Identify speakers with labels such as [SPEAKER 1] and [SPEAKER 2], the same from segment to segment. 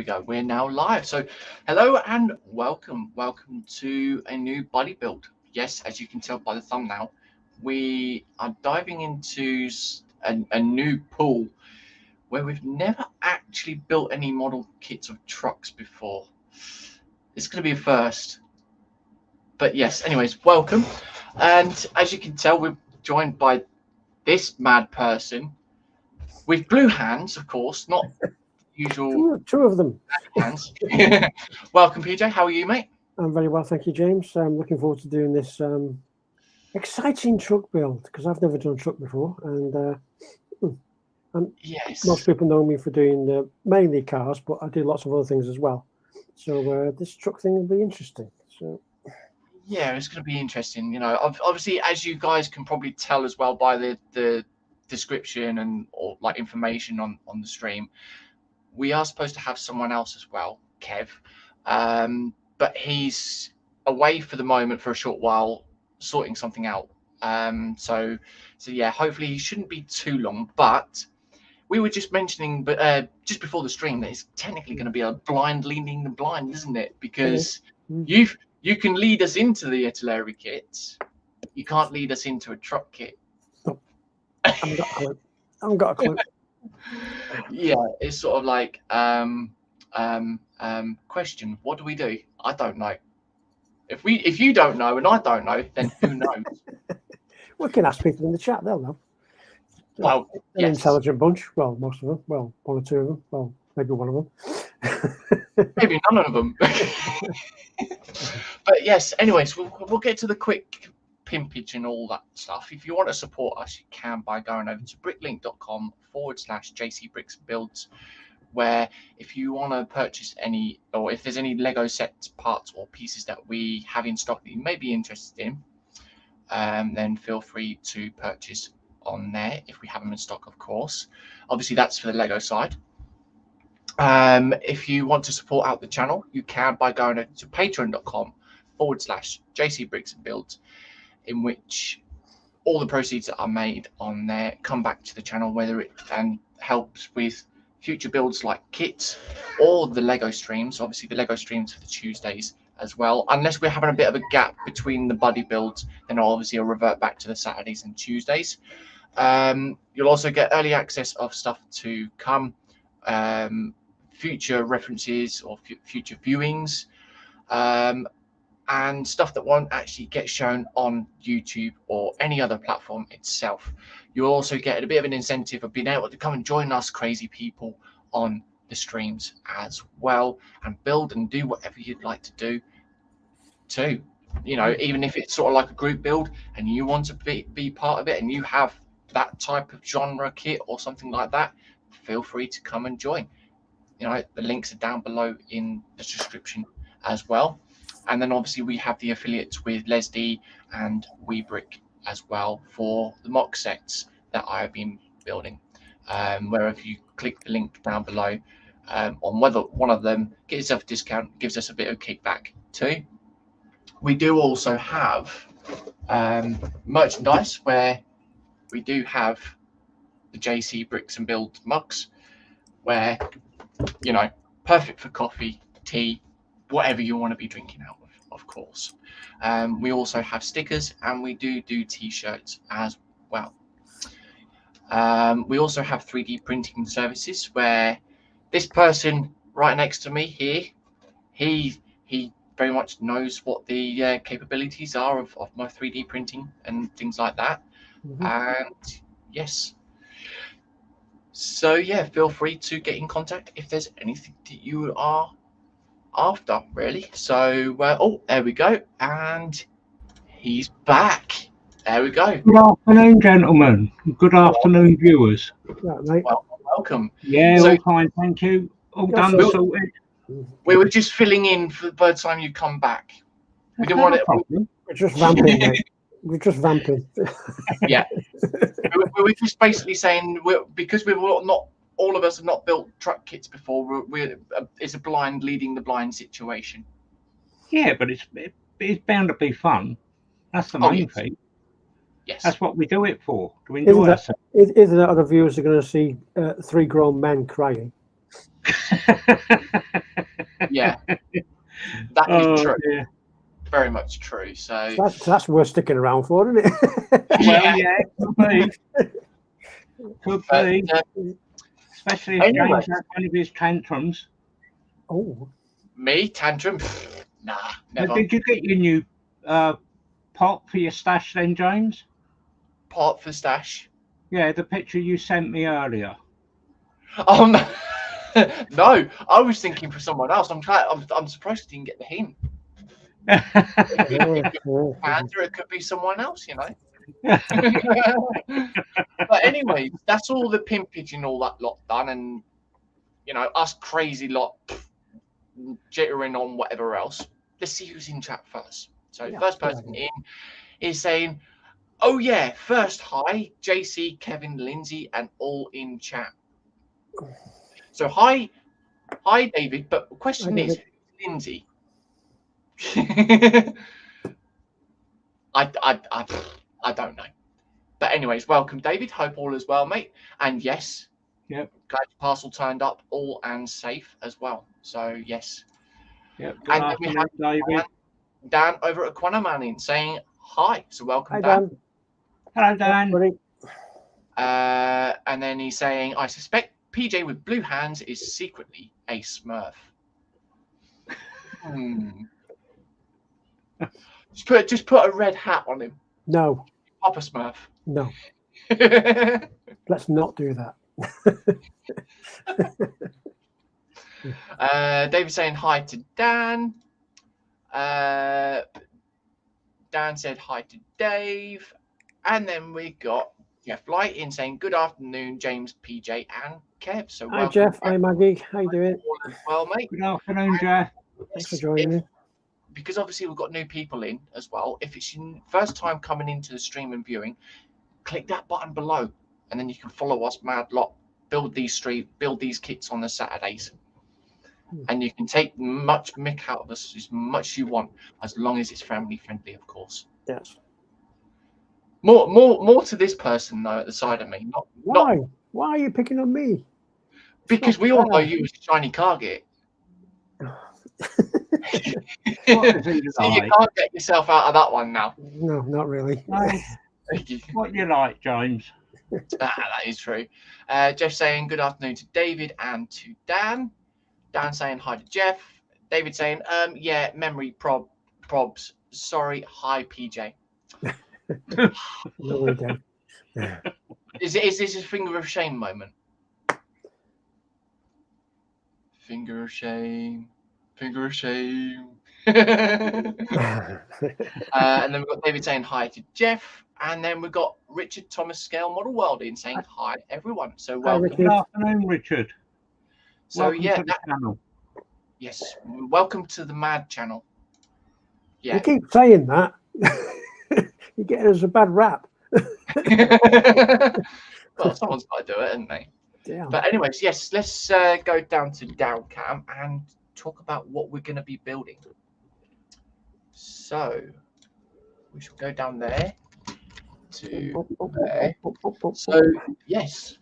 [SPEAKER 1] we go. We're now live. So hello and welcome to a new body build. Yes, as you can tell by the thumbnail, we are diving into a new pool where we've never actually built any model kits of trucks before. It's going to be a first. But yes, anyways, welcome. And as you can tell, we're joined by this mad person with blue hands, of course, not usual.
[SPEAKER 2] Two of them.
[SPEAKER 1] Hands. Welcome, PJ. How are you, mate?
[SPEAKER 2] I'm very well, thank you, James. I'm looking forward to doing this exciting truck build because I've never done a truck before, and
[SPEAKER 1] yes,
[SPEAKER 2] most people know me for doing mainly cars, but I do lots of other things as well. So this truck thing will be interesting. So
[SPEAKER 1] yeah, it's going to be interesting. You know, obviously, as you guys can probably tell as well by the description and or like information on the stream, we are supposed to have someone else as well, Kev, but he's away for the moment for a short while, sorting something out. So yeah, hopefully he shouldn't be too long. But we were just mentioning, just before the stream, that it's technically going to be a blind leading the blind, isn't it? Because you can lead us into the Italeri kits, you can't lead us into a truck kit.
[SPEAKER 2] I haven't got a clue.
[SPEAKER 1] Yeah, it's sort of like question, what do we do? I don't know. If you don't know and I don't know, then who knows?
[SPEAKER 2] We can ask people in the chat, they'll know.
[SPEAKER 1] Well,
[SPEAKER 2] an intelligent bunch. Well, most of them. Well, one or two of them. Well, maybe one of them.
[SPEAKER 1] Maybe none of them. But yes, anyways, we'll get to the quick pimpage and all that stuff. If you want to support us, you can by going over to bricklink.com/JCBricksBuilds, where if you want to purchase any, or if there's any Lego set parts or pieces that we have in stock that you may be interested in, then feel free to purchase on there if we have them in stock, of course. Obviously, that's for the Lego side. If you want to support out the channel, you can by going over to patreon.com/JCBricksBuilds, in which all the proceeds that are made on there come back to the channel, whether it helps with future builds like kits or the Lego streams. Obviously, the Lego streams for the Tuesdays as well. Unless we're having a bit of a gap between the buddy builds, then I'll revert back to the Saturdays and Tuesdays. You'll also get early access of stuff to come, future references or future viewings, and stuff that won't actually get shown on YouTube or any other platform itself. You'll also get a bit of an incentive of being able to come and join us crazy people on the streams as well, and build and do whatever you'd like to do too. You know, even if it's sort of like a group build and you want to be part of it and you have that type of genre kit or something like that, feel free to come and join. You know, the links are down below in the description as well. And then obviously we have the affiliates with LesDiy and Webricks as well for the mock sets that I have been building. Where if you click the link down below on whether one of them, get yourself a discount, gives us a bit of kickback too. We do also have merchandise where we do have the JC Bricks and Build mugs, where, you know, perfect for coffee, tea, whatever you want to be drinking out of course. We also have stickers and we do t-shirts as well. We also have 3D printing services where this person right next to me here, he very much knows what the capabilities are of my 3D printing and things like that. And yes, so yeah, feel free to get in contact if there's anything that you are after, really. So oh, there we go, and he's back. There we go.
[SPEAKER 3] Good afternoon, gentlemen. Good afternoon, viewers.
[SPEAKER 1] Welcome.
[SPEAKER 3] Yeah, so, all fine, thank you. All done, sorted.
[SPEAKER 1] We were just filling in for by the time you come back. We didn't want it.
[SPEAKER 2] We're just vamping, mate. We're just vamping.
[SPEAKER 1] Yeah. we were just basically saying because we were not. All of us have not built truck kits before. It's a blind leading the blind situation.
[SPEAKER 3] Yeah, but it's bound to be fun. That's the main thing.
[SPEAKER 1] Yes,
[SPEAKER 3] that's what we do it for. To enjoy ourselves.
[SPEAKER 2] Isn't that other viewers are going to see 3 grown men crying?
[SPEAKER 1] Yeah, that
[SPEAKER 3] Oh,
[SPEAKER 1] is true.
[SPEAKER 3] dear.
[SPEAKER 1] Very much true. So,
[SPEAKER 2] That's worth sticking around for, isn't it?
[SPEAKER 3] Well, yeah, could be. Could
[SPEAKER 1] but,
[SPEAKER 3] be. Especially if
[SPEAKER 1] anyway.
[SPEAKER 3] James has one of his tantrums.
[SPEAKER 2] Oh,
[SPEAKER 1] me tantrum? Nah,
[SPEAKER 3] But
[SPEAKER 1] never.
[SPEAKER 3] did you get your new pot for your stash then, James?
[SPEAKER 1] Pot for stash.
[SPEAKER 3] Yeah, the picture you sent me earlier.
[SPEAKER 1] Oh no, no! I was thinking for someone else. I'm surprised I didn't get the hint. It could be Panda, it could be someone else, you know. But anyway, that's all the pimpage and all that lot done, and you know us crazy lot jittering on whatever else. Let's see who's in chat first. So
[SPEAKER 2] Yeah,
[SPEAKER 1] first person in is saying, "Oh yeah, first hi, JC, Kevin, Lindsay, and all in chat." So hi, David. But the question is, who's Lindsay? I don't know. But anyways, welcome, David. Hope all is well, mate. And yes,
[SPEAKER 3] Yep.
[SPEAKER 1] glad your parcel turned up all and safe as well. So yes.
[SPEAKER 3] Yep.
[SPEAKER 1] And then we have
[SPEAKER 3] David.
[SPEAKER 1] Dan over at Quanaman saying hi. So welcome,
[SPEAKER 2] Hi,
[SPEAKER 1] Dan.
[SPEAKER 3] Hello, Dan.
[SPEAKER 1] And then he's saying, I suspect PJ with blue hands is secretly a Smurf. Just put a red hat on him.
[SPEAKER 2] No.
[SPEAKER 1] Papa Smurf.
[SPEAKER 2] No. Let's not do that.
[SPEAKER 1] David saying hi to Dan. Dan said hi to Dave. And then we got Jeff Light in saying good afternoon, James, PJ, and Kev. So
[SPEAKER 2] hi, Jeff. Hi, Maggie. How you doing?
[SPEAKER 1] Well, mate.
[SPEAKER 3] Good afternoon, Jeff.
[SPEAKER 2] Thanks for joining me.
[SPEAKER 1] Because obviously we've got new people in as well. If it's your first time coming into the stream and viewing, click that button below, and then you can follow us, mad lot. Build these kits on the Saturdays, and you can take much mick out of us as much as you want, as long as it's family friendly, of course.
[SPEAKER 2] Yes.
[SPEAKER 1] More to this person though at the side of me.
[SPEAKER 2] Why? Why are you picking on me?
[SPEAKER 1] Because we all know you as a shiny cargate. So you can't get yourself out of that one now.
[SPEAKER 2] No, not really.
[SPEAKER 3] What you like, James?
[SPEAKER 1] That is true. Jeff saying good afternoon to David and to Dan. Dan saying hi to Jeff. David saying, yeah, memory probs. Sorry, hi PJ.
[SPEAKER 2] No,
[SPEAKER 1] Is this a finger of shame moment? Finger of shame. Finger of shame. And then we've got David saying hi to Jeff, and then we've got Richard Thomas Scale Model Welding saying hi everyone. So welcome.
[SPEAKER 3] Good afternoon, Richard.
[SPEAKER 1] So
[SPEAKER 3] welcome
[SPEAKER 1] yeah,
[SPEAKER 3] to the channel.
[SPEAKER 1] Yes, welcome to the Mad channel. Yeah,
[SPEAKER 2] you keep saying that. You're getting us a bad rap.
[SPEAKER 1] well, someone's got to do it, haven't they?
[SPEAKER 2] Damn.
[SPEAKER 1] But anyways, yes, let's go down to Downcam and talk about what we're going to be building. So we shall go down there to there. So yes,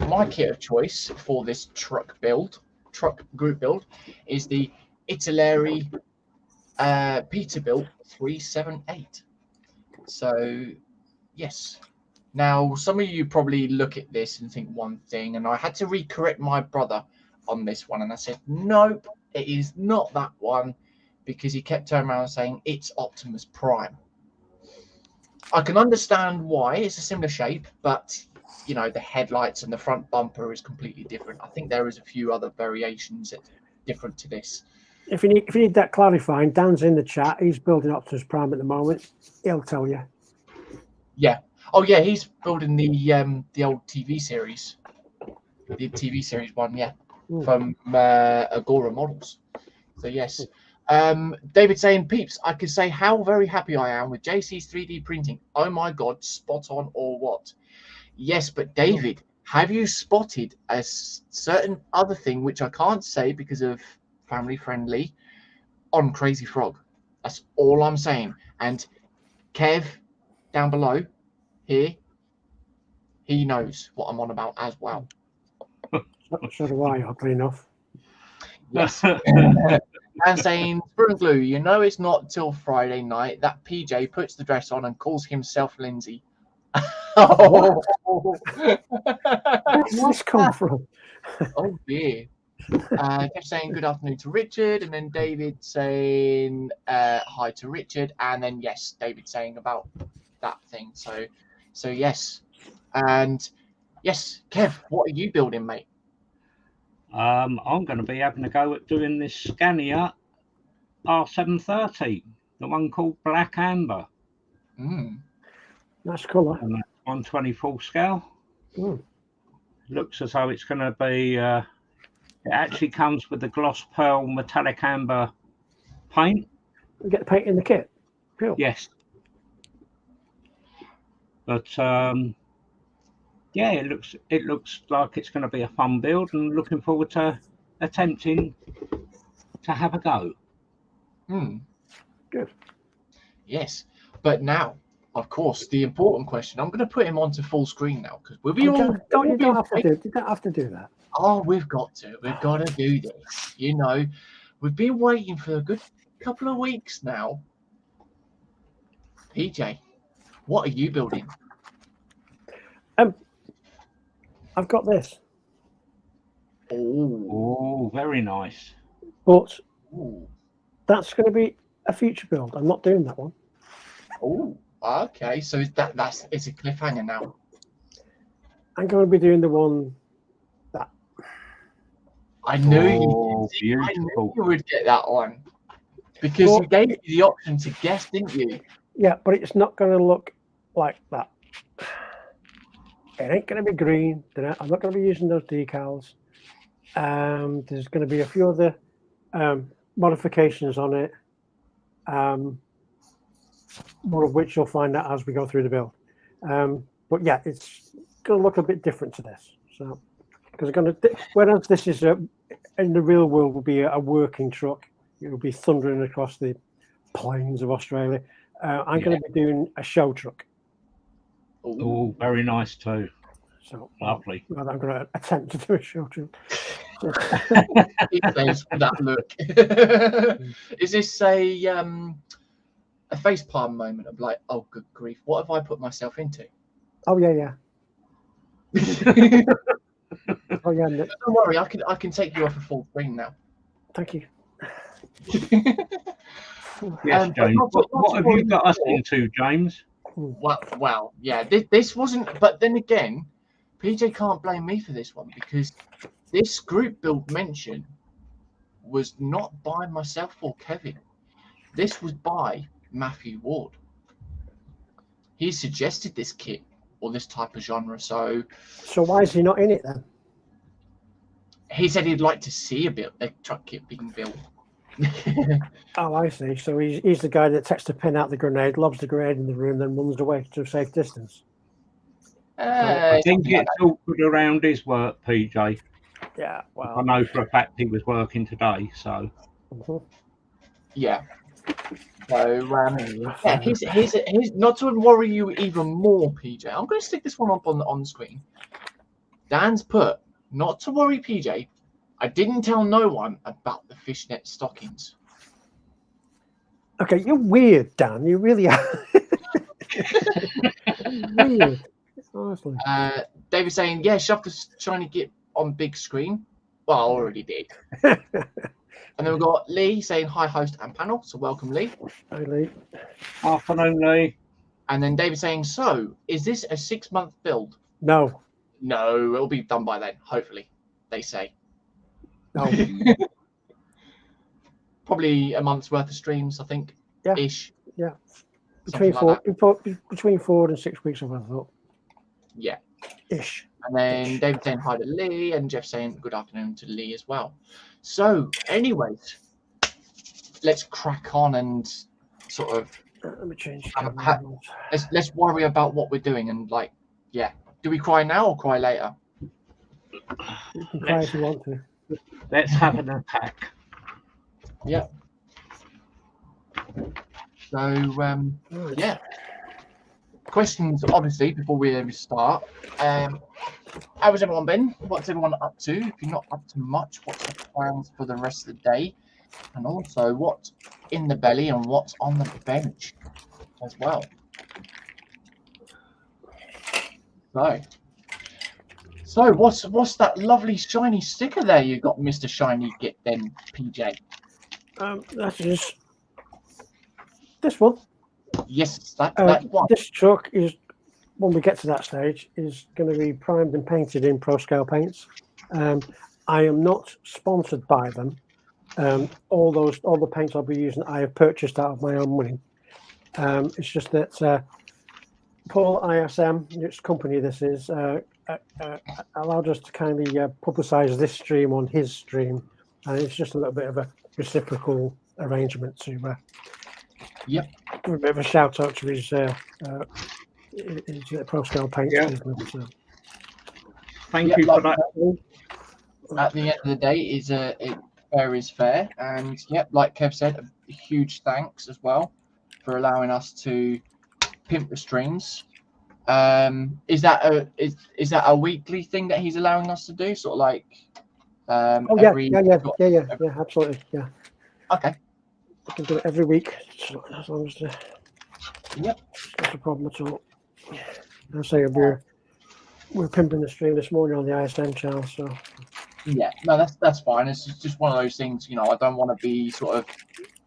[SPEAKER 1] my kit of choice for this truck group build is the Italeri Peterbilt 378. So yes, now some of you probably look at this and think one thing, and I had to recorrect my brother on this one, and I said nope, it is not that one, because he kept turning around saying it's Optimus Prime. I can understand why it's a similar shape, but you know, the headlights and the front bumper is completely different. I think there is a few other variations that's different to this.
[SPEAKER 2] If you need that clarifying, Dan's in the chat. He's building Optimus Prime at the moment. He'll tell you.
[SPEAKER 1] Yeah. Oh yeah, he's building the old TV series, the TV series one. Yeah, from Agora Models. So yes. David saying, peeps, I could say how very happy I am with JC's 3D printing. Oh my God, spot on or what? Yes, but David, have you spotted a certain other thing, which I can't say because of family friendly, on Crazy Frog? That's all I'm saying. And Kev, down below here, he knows what I'm on about as well.
[SPEAKER 2] So do I, oddly enough.
[SPEAKER 1] Yes. And saying, Sprue and Glue, you know it's not till Friday night that PJ puts the dress on and calls himself Lindsay.
[SPEAKER 2] What? Where's this come from?
[SPEAKER 1] Oh dear. Kept saying good afternoon to Richard, and then David saying hi to Richard, and then yes, David saying about that thing. So yes, and yes, Kev, what are you building, mate?
[SPEAKER 3] I'm going to be having a go at doing this Scania R730, the one called Black Amber.
[SPEAKER 2] Nice colour.
[SPEAKER 3] And that's 1/24 scale. Looks as though it's going to be. It actually comes with the gloss pearl metallic amber paint.
[SPEAKER 2] You get the paint in the kit. Cool.
[SPEAKER 3] Yes. But yeah, it looks like it's going to be a fun build, and looking forward to attempting to have a go.
[SPEAKER 2] Good.
[SPEAKER 1] Yes, but now, of course, the important question. I'm going to put him onto full screen now because we'll be all.
[SPEAKER 2] You don't have to do that.
[SPEAKER 1] Oh, we've got to. We've got to do this. You know, we've been waiting for a good couple of weeks now. PJ, what are you building?
[SPEAKER 2] I've got this.
[SPEAKER 3] Oh, very nice.
[SPEAKER 2] But that's going to be a future build. I'm not doing that one.
[SPEAKER 1] Oh, okay. So it's a cliffhanger now.
[SPEAKER 2] I'm going to be doing the one that.
[SPEAKER 1] I knew
[SPEAKER 3] beautiful.
[SPEAKER 1] you would get that one because you gave me the option to guess, didn't you?
[SPEAKER 2] Yeah, but it's not going to look like that. It ain't going to be green. I'm not going to be using those decals. There's going to be a few other modifications on it, more of which you'll find out as we go through the build. But yeah, it's going to look a bit different to this. So, because whereas this is in the real world will be a working truck, it will be thundering across the plains of Australia. I'm going to be doing a show truck.
[SPEAKER 3] Oh, very nice too.
[SPEAKER 2] So
[SPEAKER 3] lovely.
[SPEAKER 2] Well, I'm going to attempt to do a show truck.
[SPEAKER 1] That look. Is this a facepalm moment of like, oh good grief, what have I put myself into?
[SPEAKER 2] Oh yeah. Oh yeah.
[SPEAKER 1] Don't worry, I can take you off a full screen now.
[SPEAKER 2] Thank you.
[SPEAKER 3] Yes, James. What have you got us into, James?
[SPEAKER 1] Well, yeah. This wasn't, but then again, PJ can't blame me for this one because this group build mention was not by myself or Kevin. This was by Matthew Ward. He suggested this kit or this type of genre. So
[SPEAKER 2] why is he not in it then?
[SPEAKER 1] He said he'd like to see a truck kit being built.
[SPEAKER 2] Oh, I see. So he's the guy that takes the pin out the grenade, lobs the grenade in the room, then runs away to a safe distance.
[SPEAKER 3] I think it's awkward around his work, PJ.
[SPEAKER 2] Yeah, well,
[SPEAKER 3] I know for a fact he was working today, so.
[SPEAKER 1] Yeah. So yeah, he's not to worry you even more, PJ. I'm going to stick this one up on screen. Dan's put, not to worry, PJ. I didn't tell no one about the fishnet stockings.
[SPEAKER 2] Okay, you're weird, Dan. You really are. Weird. Honestly.
[SPEAKER 1] David saying, yeah, shove the shiny kit on big screen. Well, I already did. And then we've got Lee saying hi, host and panel. So welcome, Lee.
[SPEAKER 2] Hi, Lee.
[SPEAKER 3] Afternoon, Lee.
[SPEAKER 1] And then David saying, so is this a 6-month build?
[SPEAKER 2] No.
[SPEAKER 1] No, it'll be done by then, hopefully, they say.
[SPEAKER 2] No.
[SPEAKER 1] Probably a month's worth of streams, I think.
[SPEAKER 2] Yeah.
[SPEAKER 1] Ish.
[SPEAKER 2] Yeah. Between 4 and 6 weeks, I thought.
[SPEAKER 1] Yeah.
[SPEAKER 2] Ish.
[SPEAKER 1] And then David saying hi to Lee, and Jeff saying good afternoon to Lee as well. So, anyways, let's crack on and sort of
[SPEAKER 2] let me change.
[SPEAKER 1] Let's worry about what we're doing and like, yeah. Do we cry now or cry later?
[SPEAKER 2] You can cry if you want to.
[SPEAKER 3] Let's have an attack.
[SPEAKER 1] Yeah. So, yeah. Questions, obviously, before we ever start. how's everyone been? What's everyone up to? If you're not up to much, what's the plans for the rest of the day? And also, what's in the belly and what's on the bench as well? So what's that lovely shiny sticker there you got, Mr. Shiny Git then, PJ?
[SPEAKER 2] That is this one.
[SPEAKER 1] Yes, that one.
[SPEAKER 2] This truck is, when we get to that stage, is going to be primed and painted in Pro Scale paints. I am not sponsored by them. All the paints I'll be using, I have purchased out of my own money. It's just that Paul ISM, which company this is, allowed us to kindly publicise this stream on his stream, and it's just a little bit of a reciprocal arrangement to
[SPEAKER 1] Yep.
[SPEAKER 2] a bit of a shout out to his Pro Scale paints business. So.
[SPEAKER 3] Thank you for that.
[SPEAKER 1] At the end of the day, fair is fair, and yep, like Kev said, a huge thanks as well for allowing us to pimp the streams. Is that a weekly thing that he's allowing us to do? Sort of like
[SPEAKER 2] yeah, absolutely, yeah.
[SPEAKER 1] Okay.
[SPEAKER 2] I can do it every week, so as long as
[SPEAKER 1] yep,
[SPEAKER 2] not a problem at all. I say we're pimping the stream this morning on the ISM channel, so
[SPEAKER 1] yeah, no, that's fine. It's just one of those things, you know. I don't want to be sort of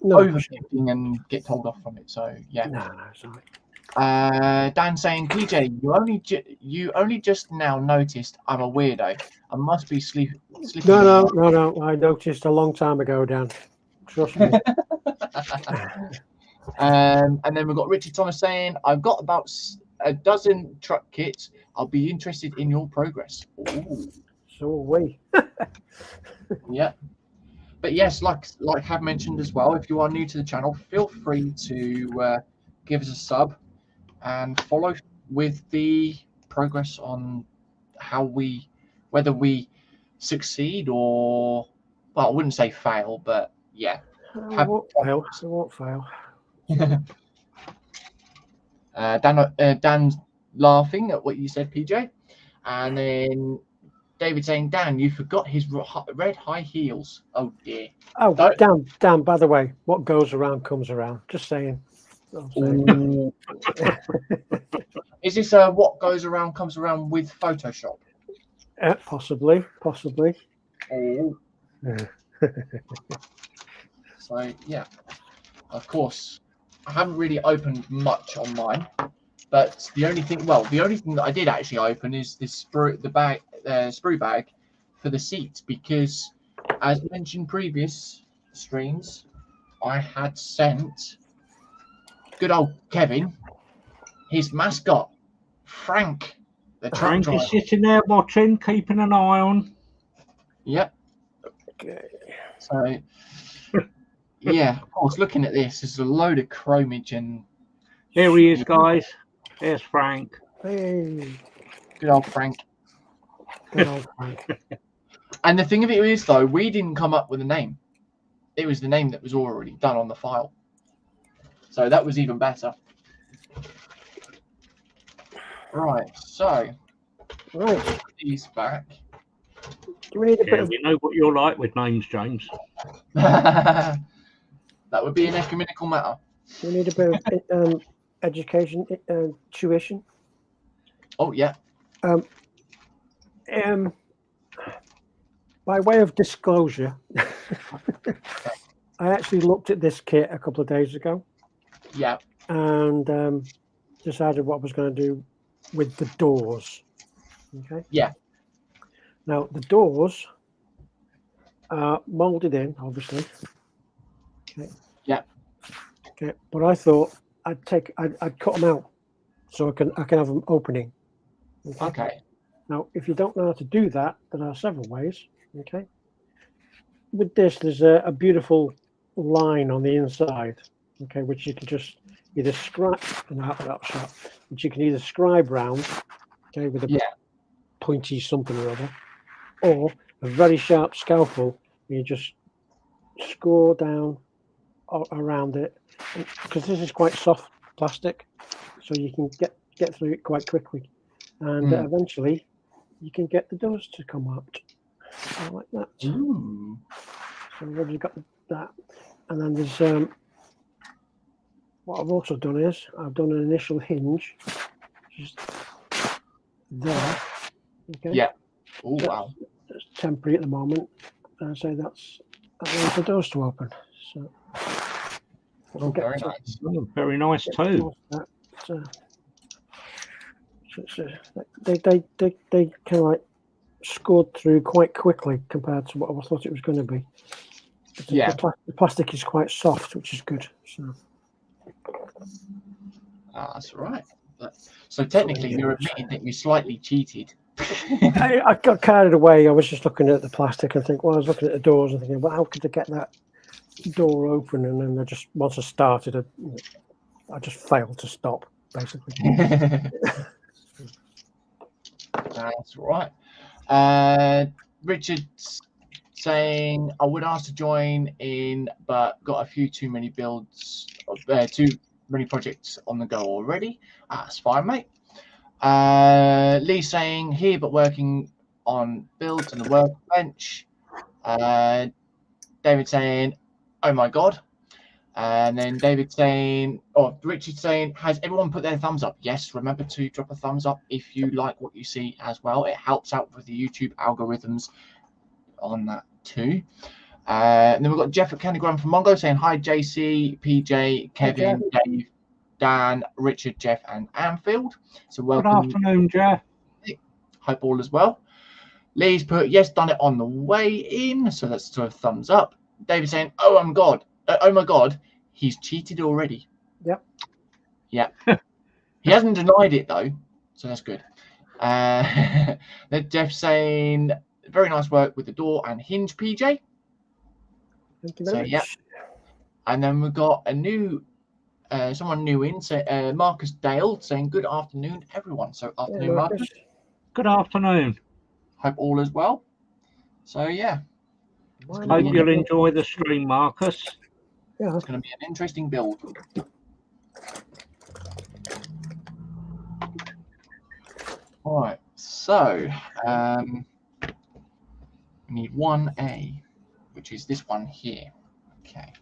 [SPEAKER 1] over pimping and get told off from it. So yeah.
[SPEAKER 2] No, it's all right.
[SPEAKER 1] Dan saying, PJ, you only just now noticed I'm a weirdo. I must be sleeping.
[SPEAKER 2] No. I noticed a long time ago, Dan. Trust me.
[SPEAKER 1] And then we've got Richard Thomas saying, I've got about a dozen truck kits. I'll be interested in your progress. Ooh.
[SPEAKER 2] So are we.
[SPEAKER 1] Yeah. But yes, like Have mentioned as well, if you are new to the channel, feel free to give us a sub and follow with the progress on whether we succeed or, well, I wouldn't say fail, but yeah.
[SPEAKER 2] I won't fail.
[SPEAKER 1] Dan's laughing at what you said, PJ. And then David saying, Dan, you forgot his red high heels. Oh, dear.
[SPEAKER 2] Oh, Dan, by the way, what goes around comes around. Just saying.
[SPEAKER 1] Is this what goes around comes around with Photoshop?
[SPEAKER 2] Possibly.
[SPEAKER 1] Oh. So yeah, of course, I haven't really opened much on mine, but the only thing that I did actually open is this sprue bag for the seat, because as mentioned previous streams, I had sent good old Kevin his mascot, Frank, the truck
[SPEAKER 3] Frank
[SPEAKER 1] driver.
[SPEAKER 3] is sitting there watching, keeping an eye on.
[SPEAKER 1] Yep.
[SPEAKER 2] Okay.
[SPEAKER 1] So, yeah, of course, looking at this, there's a load of chromage and...
[SPEAKER 3] Here he is, guys. There's Frank.
[SPEAKER 2] Hey.
[SPEAKER 1] Good old Frank.
[SPEAKER 2] Good old Frank.
[SPEAKER 1] And the thing of it is, though, we didn't come up with a name. It was the name that was already done on the file. So that was even better. Right, so...
[SPEAKER 2] Right.
[SPEAKER 1] Put these back.
[SPEAKER 2] Do we need a bit of...
[SPEAKER 3] We know what you're like with names, James.
[SPEAKER 1] That would be an ecumenical matter.
[SPEAKER 2] Do we need a bit of education, tuition?
[SPEAKER 1] Oh, yeah.
[SPEAKER 2] By way of disclosure, I actually looked at this kit a couple of days ago.
[SPEAKER 1] Yeah.
[SPEAKER 2] And decided what I was going to do with the doors. Okay.
[SPEAKER 1] Yeah.
[SPEAKER 2] Now the doors are molded in, obviously. Okay.
[SPEAKER 1] Yeah.
[SPEAKER 2] Okay. But I thought I'd cut them out so I can have them opening.
[SPEAKER 1] Okay.
[SPEAKER 2] Now, if you don't know how to do that, there are several ways. Okay. With this, there's a beautiful line on the inside. Okay, which you can just either scribe which you can either scribe round, okay, with a pointy something or other, or a very sharp scalpel. You just score down around it, because this is quite soft plastic, so you can get through it quite quickly, and eventually you can get the doors to come out. I like that.
[SPEAKER 1] Ooh.
[SPEAKER 2] So we've already got that. And then there's what I've also done is I've done an initial hinge just there. Okay.
[SPEAKER 1] Yeah. Oh wow.
[SPEAKER 2] That's temporary at the moment. And so that allows the doors to open. So
[SPEAKER 1] Oh, very nice.
[SPEAKER 3] Oh, very nice too.
[SPEAKER 2] They kind of like scored through quite quickly compared to what I thought it was going to be.
[SPEAKER 1] Yeah.
[SPEAKER 2] The plastic is quite soft, which is good. So
[SPEAKER 1] that's all right. So technically, you're admitting that you slightly cheated.
[SPEAKER 2] I got carried away. I was just looking at the plastic and think, well, I was looking at the doors and thinking, well, how could they get that door open? And then once I started, I just failed to stop, basically.
[SPEAKER 1] That's right. Richard's saying, I would ask to join in, but got a few too many builds, too many projects on the go already. That's fine, mate. Lee saying, here but working on builds and the workbench. David saying, oh my God. And then David saying, or Richard saying, has everyone put their thumbs up? Yes, remember to drop a thumbs up if you like what you see as well. It helps out with the YouTube algorithms on that too. And then we've got Jeff at Candygram from Mongo saying, hi, JC, PJ, Kevin, Dave, Dan, Richard, Jeff, and Anfield. So welcome.
[SPEAKER 3] Good afternoon, Jeff.
[SPEAKER 1] Hope all as well. Lee's put, yes, done it on the way in. So that's sort of thumbs up. David saying, oh my God, he's cheated already.
[SPEAKER 2] Yep.
[SPEAKER 1] Yeah. He hasn't denied it though, so that's good. Then Jeff saying, very nice work with the door and hinge, PJ.
[SPEAKER 2] Thank you very much.
[SPEAKER 1] Yeah. And then we've got a new, someone new in, so Marcus Dale saying, good afternoon, everyone. So afternoon, Marcus.
[SPEAKER 3] Good afternoon.
[SPEAKER 1] Hope all is well. So yeah.
[SPEAKER 3] Hope you'll enjoy the stream, Marcus.
[SPEAKER 2] Yeah.
[SPEAKER 1] It's going to be an interesting build. All right, so we need 1A, which is this one here. Okay.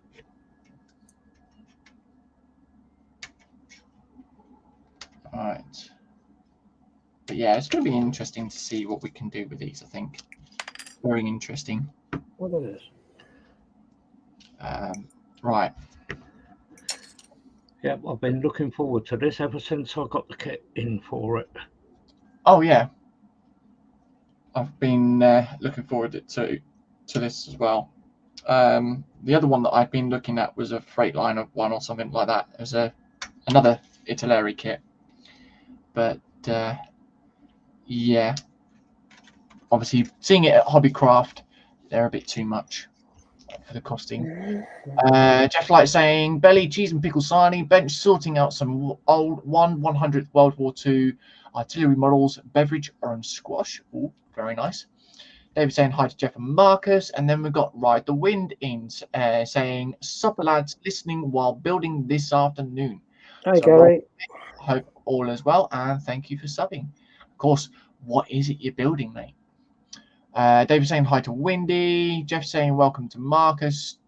[SPEAKER 1] All right. But yeah, it's going to be interesting to see what we can do with these, I think. Very interesting.
[SPEAKER 2] What it is.
[SPEAKER 1] Right.
[SPEAKER 3] Yep, I've been looking forward to this ever since I got the kit in for it.
[SPEAKER 1] Oh yeah, I've been looking forward to this as well. The other one that I've been looking at was a Freightliner one or something like that. It was another Italeri kit, but yeah, obviously seeing it at Hobbycraft, they're a bit too much for the costing. Jeff Light saying, belly, cheese and pickle sarnie, bench sorting out some old 100th World War II artillery models, beverage, orange squash. Oh, very nice. David saying hi to Jeff and Marcus. And then we've got Ride the Wind in saying, supper lads, listening while building this afternoon.
[SPEAKER 2] Hi, Gary.
[SPEAKER 1] Hope all is well, and thank you for subbing. Of course, what is it you're building, mate? David saying hi to Windy. Jeff saying welcome to Marcus.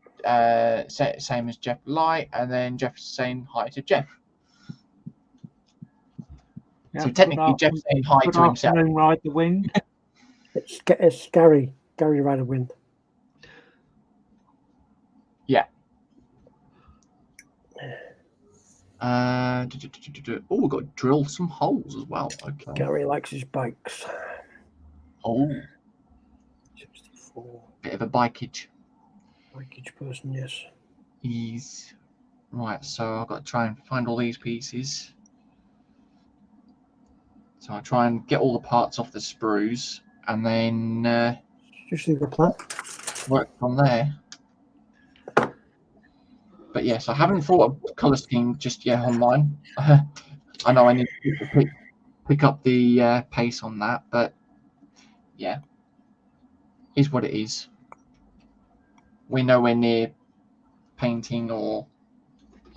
[SPEAKER 1] Same as Jeff Light. And then Jeff saying hi to Jeff.
[SPEAKER 3] Yep,
[SPEAKER 1] so technically, Jeff's saying hi to himself.
[SPEAKER 3] Ride the Wind.
[SPEAKER 2] It's Gary Ride the Wind.
[SPEAKER 1] Yeah. Oh, we've got to drill some holes as well. Okay.
[SPEAKER 2] Gary likes his bikes.
[SPEAKER 1] Oh.
[SPEAKER 2] 64.
[SPEAKER 1] Bit of a bikeage.
[SPEAKER 2] Bikeage person, yes.
[SPEAKER 1] He's right. So I've got to try and find all these pieces. So I try and get all the parts off the sprues, and then
[SPEAKER 2] usually the plan.
[SPEAKER 1] Work from there. But yes, I haven't thought of colour scheme just yet on mine. I know I need to pick up the pace on that, but yeah, is what it is. We're nowhere near painting or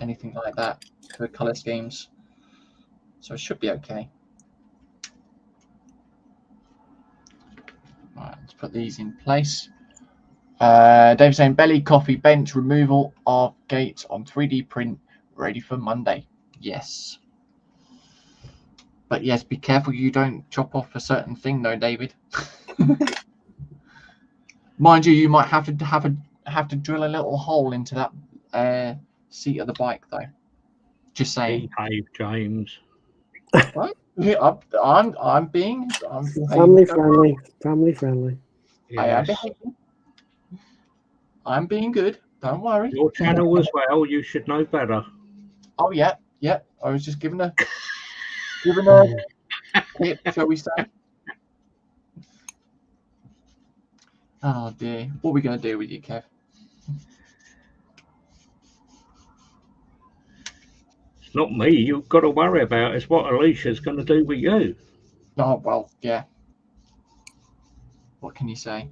[SPEAKER 1] anything like that for colour schemes, so it should be okay. Right, let's put these in place. Dave saying belly, coffee, bench, removal of gates on 3D print, ready for Monday. Yes. But yes, be careful you don't chop off a certain thing though, David. Mind you, you might have to drill a little hole into that seat of the bike though. Just saying.
[SPEAKER 3] Behave, James.
[SPEAKER 1] What? Yeah, I'm being
[SPEAKER 2] Family friendly. Family friendly.
[SPEAKER 1] I am
[SPEAKER 3] Yes.
[SPEAKER 1] behaving. I'm being good. Don't worry.
[SPEAKER 3] Your channel as well. You should know better.
[SPEAKER 1] Oh yeah. I was just giving a tip, shall we say? Oh dear. What are we gonna do with you, Kev?
[SPEAKER 3] It's not me you've got to worry about. It's what Alicia's going to do with you.
[SPEAKER 1] Oh well, yeah. What can you say?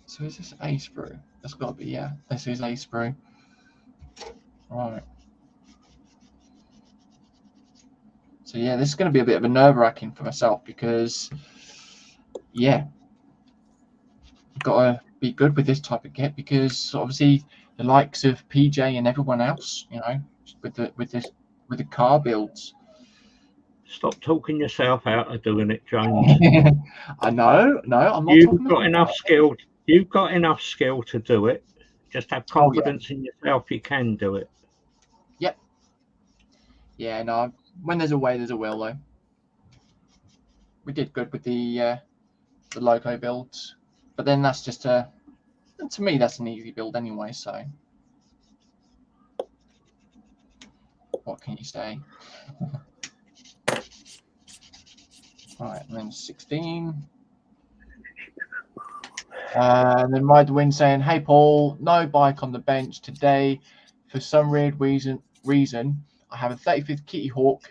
[SPEAKER 1] So is this A sprue? That's got to be, yeah. This is A sprue. Right. So yeah, this is going to be a bit of a nerve-wracking for myself because, yeah, got to be good with this type of kit because obviously the likes of PJ and everyone else, you know, with the car builds.
[SPEAKER 3] Stop talking yourself out of doing it, James.
[SPEAKER 1] I know, no, I'm not.
[SPEAKER 3] You've got enough skill. You've got enough skill to do it. Just have confidence in yourself. You can do it.
[SPEAKER 1] Yep. Yeah, no. When there's a way, there's a will, though. We did good with the loco builds, but then that's just to me that's an easy build anyway. So what can you say? Right, and then 16. And then Ride the Wind saying, "Hey Paul, no bike on the bench today. For some weird reason, I have a 35th Kitty Hawk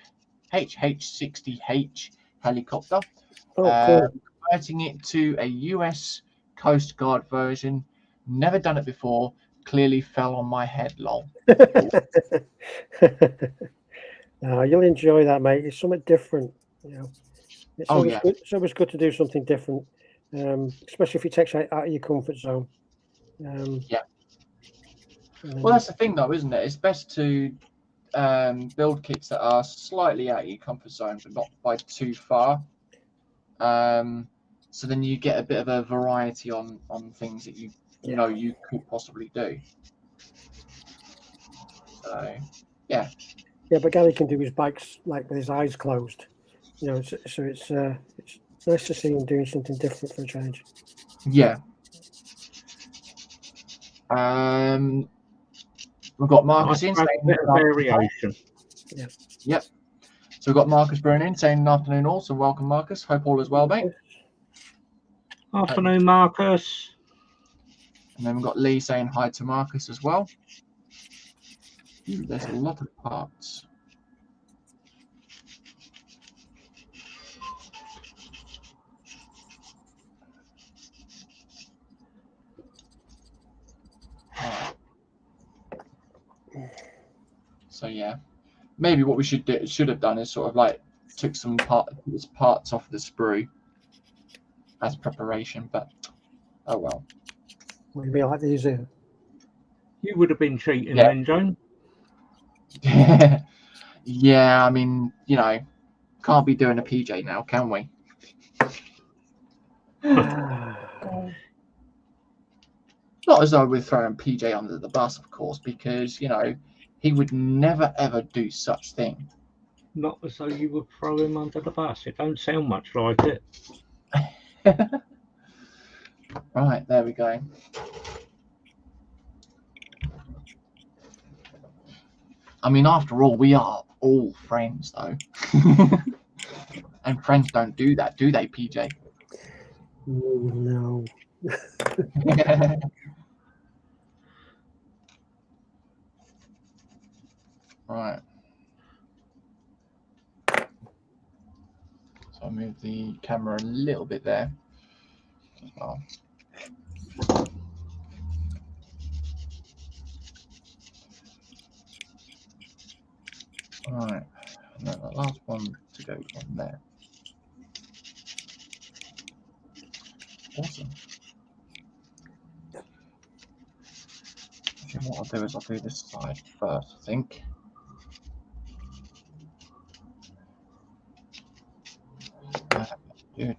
[SPEAKER 1] HH60H helicopter.
[SPEAKER 2] Cool.
[SPEAKER 1] Converting it to a US Coast Guard version. Never done it before. Clearly fell on my head, lol."
[SPEAKER 2] No, you'll enjoy that, mate. It's something different, you know. It's always good. It's always good to do something different, especially if it takes you out of your comfort zone.
[SPEAKER 1] Yeah. Well, that's the thing, though, isn't it? It's best to build kits that are slightly out of your comfort zone, but not by too far. So then you get a bit of a variety on things that you know you could possibly do. So, yeah.
[SPEAKER 2] Yeah, but Gary can do his bikes like with his eyes closed. You know, so it's nice to see him doing something different for a change.
[SPEAKER 1] Yeah. We've got Marcus in saying
[SPEAKER 3] a bit of variation.
[SPEAKER 2] Yeah.
[SPEAKER 1] Yep. So we've got Marcus Byrne in saying afternoon also. Welcome, Marcus. Hope all is well, mate.
[SPEAKER 3] Afternoon, Marcus.
[SPEAKER 1] And then we've got Lee saying hi to Marcus as well. Ooh, there's a lot of parts. So yeah, maybe what we should have done is sort of like took some parts off the sprue as preparation, but oh well.
[SPEAKER 2] Would be like these here.
[SPEAKER 3] You would have been cheating then, Joan.
[SPEAKER 1] Yeah, I mean, you know, can't be doing a PJ now, can we? Not as though we're throwing PJ under the bus, of course, because, you know, he would never, ever do such thing.
[SPEAKER 3] Not as though you would throw him under the bus. It don't sound much like it.
[SPEAKER 1] Right, there we go. I mean, after all, we are all friends, though. And friends don't do that, do they, PJ?
[SPEAKER 2] No.
[SPEAKER 1] Right. So I'll move the camera a little bit there as well. Right. And then the last one to go on there. Awesome. Actually, what I'll do is I'll do this side first, I think. There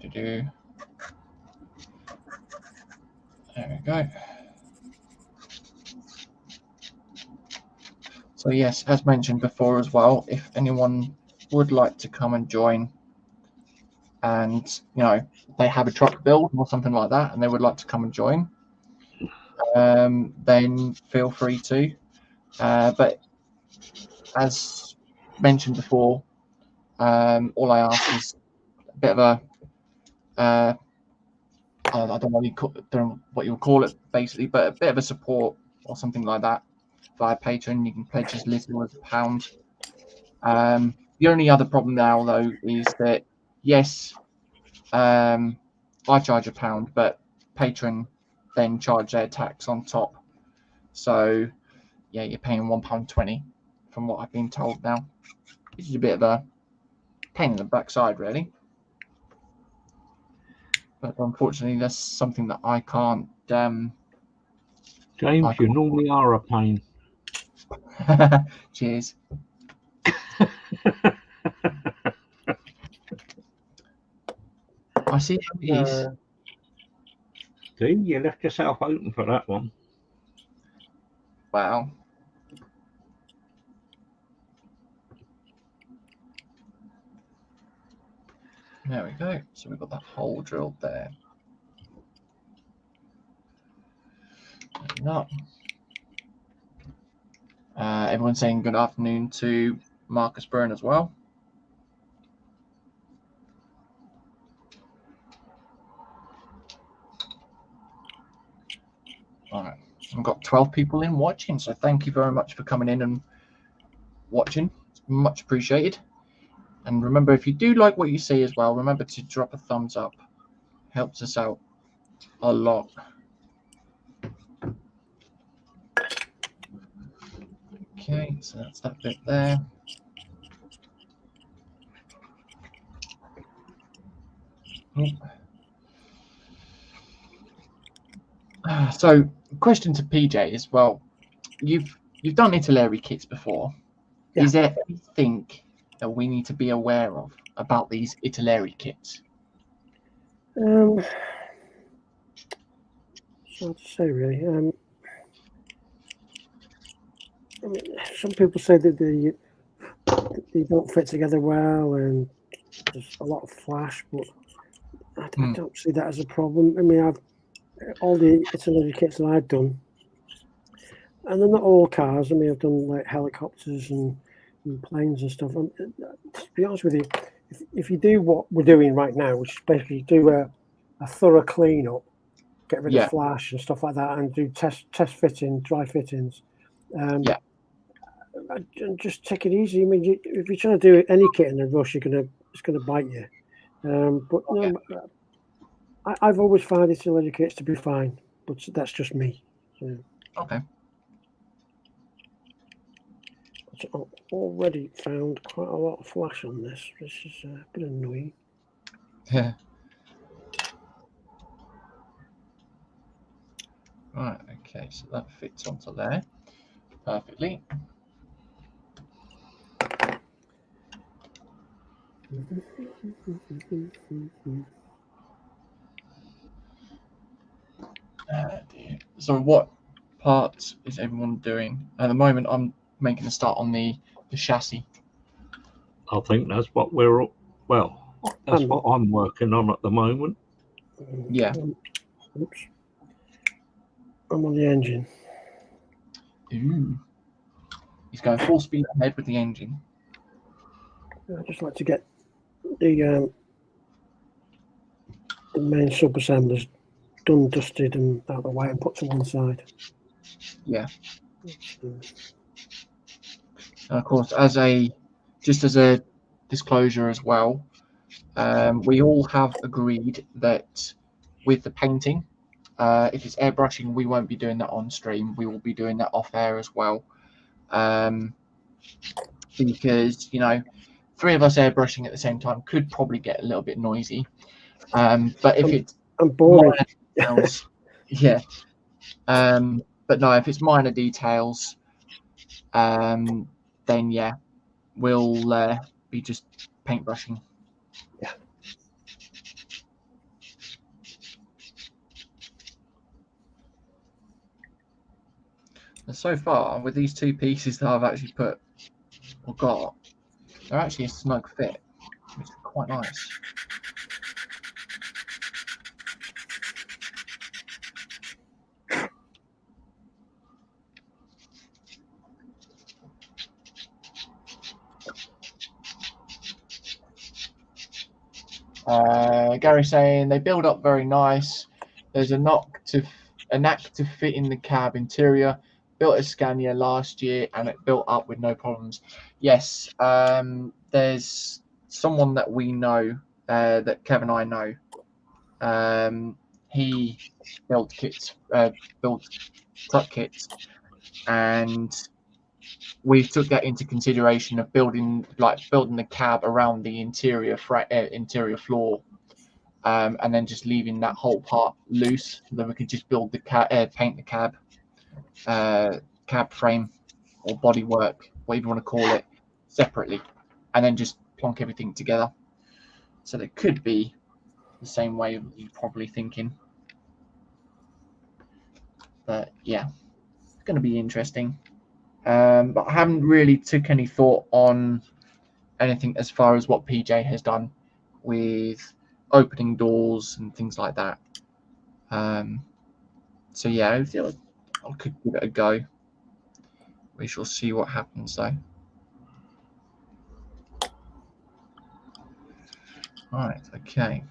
[SPEAKER 1] we go. So yes, as mentioned before as well, if anyone would like to come and join, and they have a truck build or something like that, and they would like to come and join, then feel free to. But as mentioned before, all I ask is a bit of a I don't know what you would call it basically, but a bit of a support or something like that via Patreon. You can pledge as little as £1. The only other problem now though is that yes, I charge £1, but Patreon then charge their tax on top. So yeah, you're paying £1.20 from what I've been told now, which is a bit of a pain in the backside really. But unfortunately, that's something that I can't.
[SPEAKER 3] James, you normally are a pain.
[SPEAKER 1] Cheers. I see how it is.
[SPEAKER 3] See, you left yourself open for that one.
[SPEAKER 1] Wow. There we go. So we've got that hole drilled there. No. Everyone's saying good afternoon to Marcus Byrne as well. All right. I've got 12 people in watching, so thank you very much for coming in and watching. It's much appreciated. And remember, if you do like what you see as well, remember to drop a thumbs up. Helps us out a lot. Okay, so that's that bit there. So, question to PJ as well. You've done Italeri kits before.
[SPEAKER 2] Yeah.
[SPEAKER 1] Is there anything that we need to be aware of about these Italeri kits?
[SPEAKER 2] Hard to say really. I mean, some people say that they don't fit together well, and there's a lot of flash, but I don't see that as a problem. I mean, all the Italeri kits that I've done, and they're not all cars. I mean, I've done like helicopters and planes and stuff. And to be honest with you, if you do what we're doing right now, which is basically do a thorough clean-up, get rid of flash and stuff like that, and do test fitting, dry fittings. And just take it easy. I mean, if you're trying to do any kit in a rush, it's gonna bite you. But no, I've always found Italeri kits to be fine, but that's just me.
[SPEAKER 1] Okay.
[SPEAKER 2] I've already found quite a lot of flash on this, which is a bit annoying.
[SPEAKER 1] Yeah. Right. Okay. So that fits onto there perfectly. So what parts is everyone doing at the moment? I'm making a start on the chassis.
[SPEAKER 3] I think that's what that's what I'm working on at the moment.
[SPEAKER 1] Yeah.
[SPEAKER 2] Oops. I'm on the engine.
[SPEAKER 1] Ooh. He's going full speed ahead with the engine.
[SPEAKER 2] I just like to get the main sub-assemblies done, dusted, and out of the way, and put to one side.
[SPEAKER 1] Yeah. And of course, as a disclosure as well, we all have agreed that with the painting, if it's airbrushing, we won't be doing that on stream. We will be doing that off air as well, because three of us airbrushing at the same time could probably get a little bit noisy. But if it's
[SPEAKER 2] I'm bored.
[SPEAKER 1] minor details, yeah. But no, if it's minor details, then yeah, we'll be just paintbrushing.
[SPEAKER 2] Yeah.
[SPEAKER 1] And so far, with these two pieces that I've actually put or got, they're actually a snug fit, which is quite nice. Gary saying they build up very nice. There's a knack to fit in the cab interior. Built a Scania last year and it built up with no problems. Yes, there's someone that we know that Kevin and I know. He built truck kits, and we took that into consideration of building the cab around the interior floor, and then just leaving that whole part loose, so that we could just build the paint the cab frame or bodywork, whatever you want to call it, separately, and then just plonk everything together. So it could be the same way you're probably thinking, but yeah, it's going to be interesting. But I haven't really took any thought on anything as far as what PJ has done with opening doors and things like that. So yeah, I could give it a go. We shall see what happens though. Right, okay.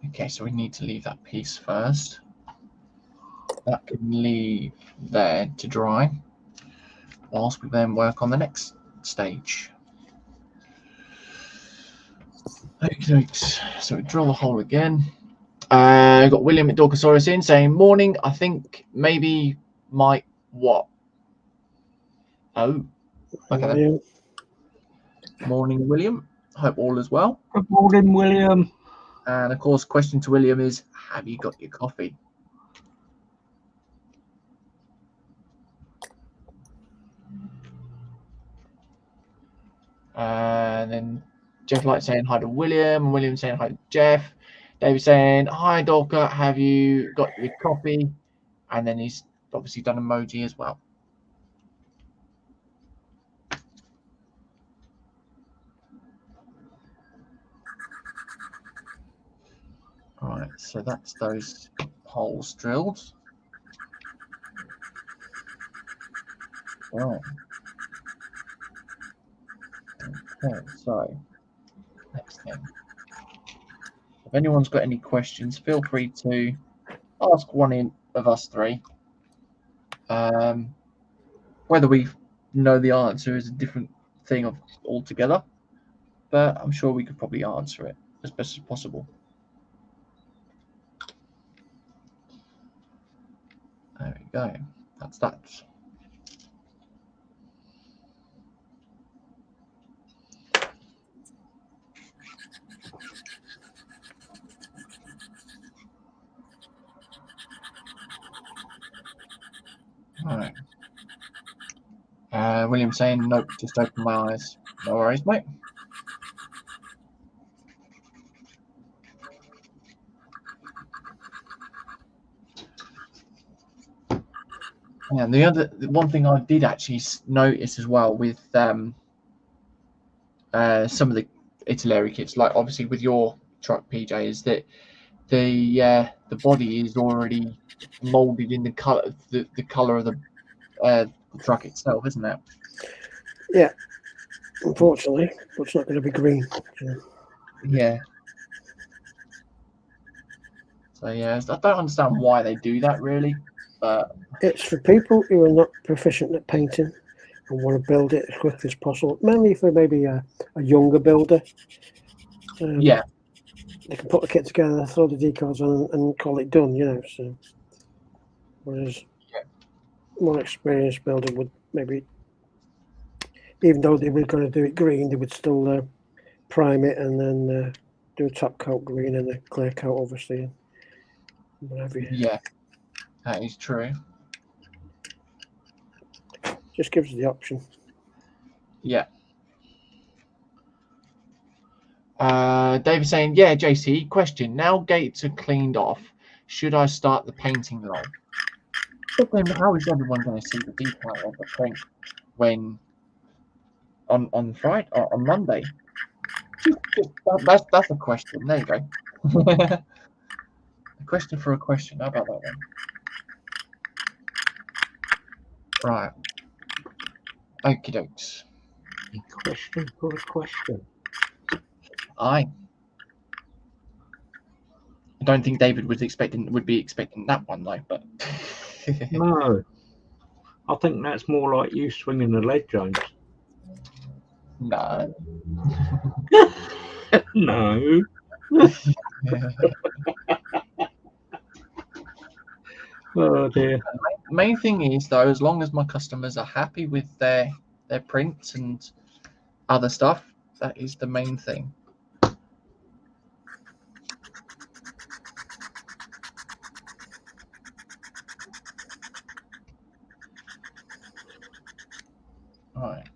[SPEAKER 1] Okay, so we need to leave that piece first. That can leave there to dry, whilst we then work on the next stage. Okay, so we drill the hole again. I've got William at Dorcasaurus in saying, morning, I think maybe might what? Oh, okay then. Morning, William. Hope all is well.
[SPEAKER 3] Good morning, William.
[SPEAKER 1] And of course, question to William is, have you got your coffee? And then Jeff Light saying hi to William, and William saying hi to Jeff. David saying, hi, Dorca, have you got your coffee? And then he's obviously done emoji as well. All right, so that's those holes drilled. Right. Okay, so next thing. If anyone's got any questions, feel free to ask one of us three. Whether we know the answer is a different thing altogether, but I'm sure we could probably answer it as best as possible. There we go. That's that. All right. William saying, nope, just open my eyes. No worries, mate. And the one thing I did actually notice as well with some of the Italeri kits, like obviously with your truck, PJ, is that the body is already molded in the color of the truck itself, isn't it?
[SPEAKER 2] Yeah, unfortunately, but it's not going to be green.
[SPEAKER 1] Yeah. So yeah, I don't understand why they do that really, but
[SPEAKER 2] it's for people who are not proficient at painting and want to build it as quickly as possible. Mainly for maybe a younger builder.
[SPEAKER 1] Yeah,
[SPEAKER 2] they can put the kit together, throw the decals on, and call it done. You know. So, whereas more experienced builder would maybe, even though they were going to do it green, they would still prime it and then do a top coat green and a clear coat, obviously, and whatever.
[SPEAKER 1] Yeah, that is true.
[SPEAKER 2] Just gives us the option.
[SPEAKER 1] Yeah. David saying, yeah, JC, question. Now gates are cleaned off. Should I start the painting line? But then how is everyone going to see the detail of the print when on Friday or on Monday? That's a question. There you go. A question for a question. How about that one? Right. Okie dokes.
[SPEAKER 3] A question for a question.
[SPEAKER 1] I don't think David would be expecting that one though, but
[SPEAKER 3] No, I think that's more like you swinging the lead, James.
[SPEAKER 1] no.
[SPEAKER 3] No. Oh dear.
[SPEAKER 1] Main thing is though, as long as my customers are happy with their prints and other stuff, that is the main thing. Right.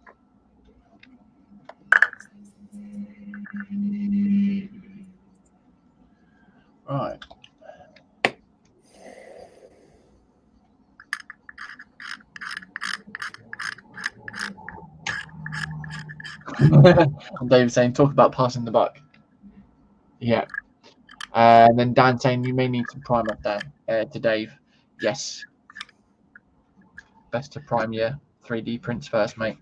[SPEAKER 1] Right. And David saying, talk about passing the buck. Yeah. And then Dan saying, you may need some primer, Dan, to Dave. Yes. Best to prime your 3D prints first, mate.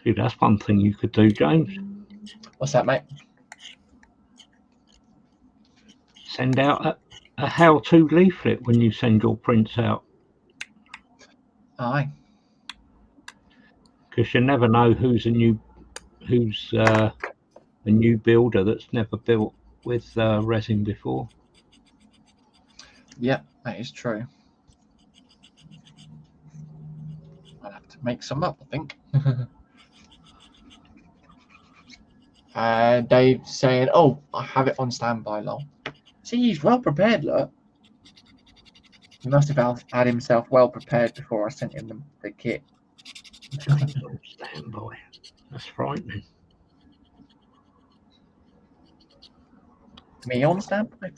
[SPEAKER 3] See, that's one thing you could do, James.
[SPEAKER 1] What's that, mate?
[SPEAKER 3] Send out a how-to leaflet when you send your prints out.
[SPEAKER 1] Aye.
[SPEAKER 3] Because you never know who's a new builder that's never built with resin before.
[SPEAKER 1] Yeah, that is true. I'll have to make some up, I think. Dave saying, oh, I have it on standby, lol. See, he's well prepared, look. He must have had himself well prepared before I sent him the kit.
[SPEAKER 3] Standby. That's frightening.
[SPEAKER 1] Me on standby?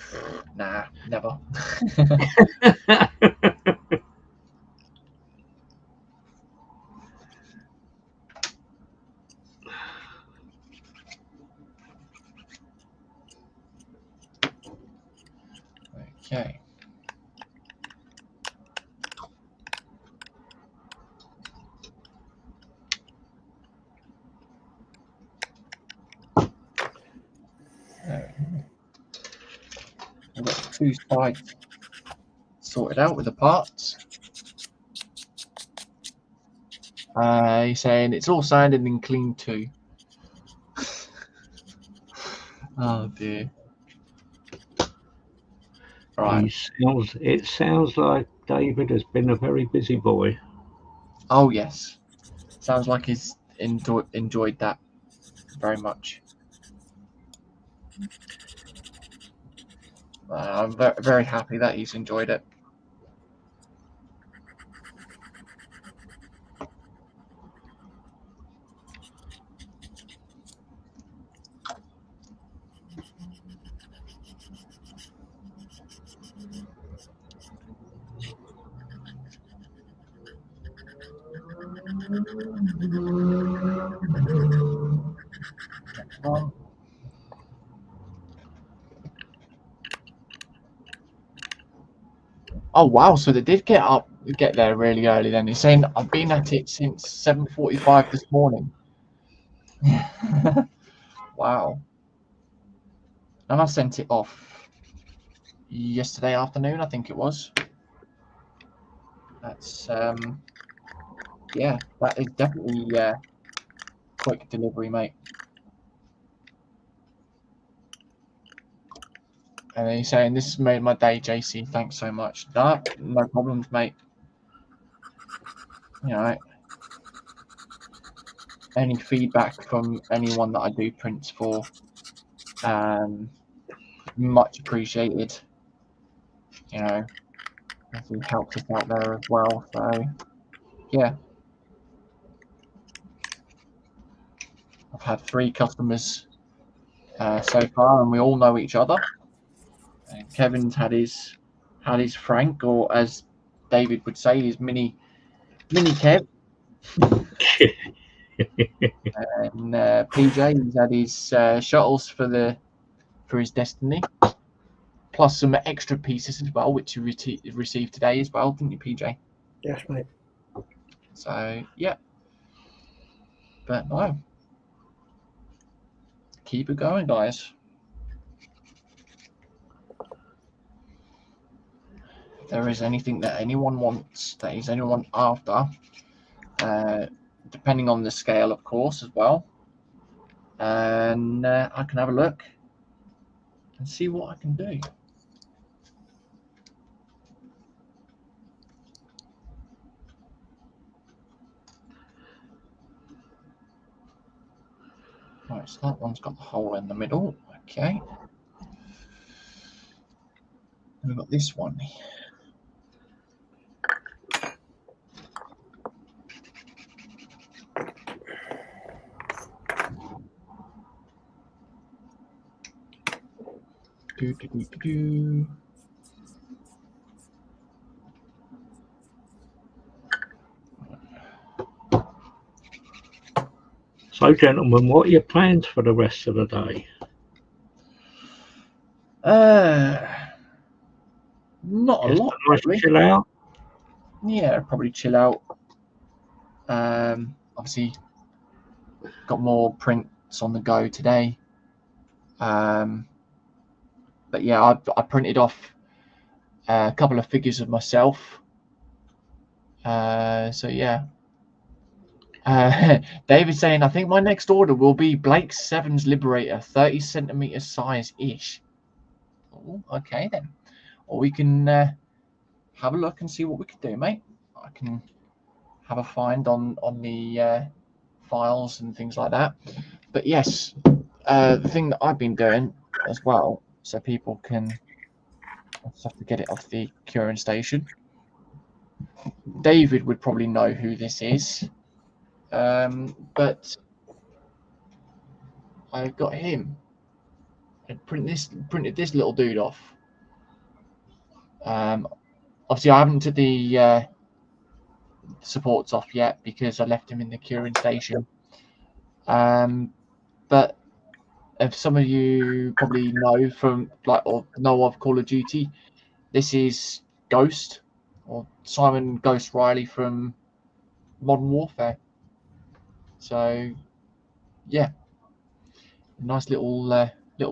[SPEAKER 1] Nah, never. Okay. We've got 2 sides sorted out with the parts. He's saying it's all sanded and cleaned too. Oh dear. Right.
[SPEAKER 3] It sounds like David has been a very busy boy.
[SPEAKER 1] Oh yes. Sounds like he's enjoyed that very much. I'm very happy that he's enjoyed it. Next one. Oh wow! So they did get there really early. Then he's saying I've been at it since 7:45 this morning. Wow! And I sent it off yesterday afternoon, I think it was. That's yeah, that is definitely quick delivery, mate. And he's saying, this has made my day, JC. Thanks so much. No problems, mate. You know, any feedback from anyone that I do prints for, much appreciated. You know, it helps us out there as well. So, yeah. I've had 3 customers so far, and we all know each other. And Kevin's had his Frank, or as David would say, his mini Kev. And PJ, he's had his shuttles for his Destiny, plus some extra pieces as well, which you received today as well, didn't you, PJ?
[SPEAKER 2] Yes, mate.
[SPEAKER 1] So yeah, but no, keep it going, guys. If there is anything that anyone wants, that is anyone after, depending on the scale, of course, as well, and I can have a look and see what I can do. Right, so that one's got the hole in the middle. Okay. And we've got this one. Do.
[SPEAKER 3] So, gentlemen, what are your plans for the rest of the day?
[SPEAKER 1] Not a
[SPEAKER 3] Just
[SPEAKER 1] lot,
[SPEAKER 3] a nice
[SPEAKER 1] probably.
[SPEAKER 3] chill out.
[SPEAKER 1] Yeah, probably chill out. Obviously, got more prints on the go today. But yeah, I printed off a couple of figures of myself. So yeah. David's saying, I think my next order will be Blake's Sevens Liberator, 30 centimeters size ish. Oh, okay then. Or we can have a look and see what we can do, mate. I can have a find on the files and things like that. But yes, the thing that I've been doing as well, so people can, I just have to get it off the curing station. David would probably know who this is, but I got him and printed this little dude off. Obviously, I haven't took the supports off yet because I left him in the curing station. But if some of you probably know from or know of Call of Duty, this is Ghost, or Simon Ghost Riley from Modern Warfare. So yeah, nice little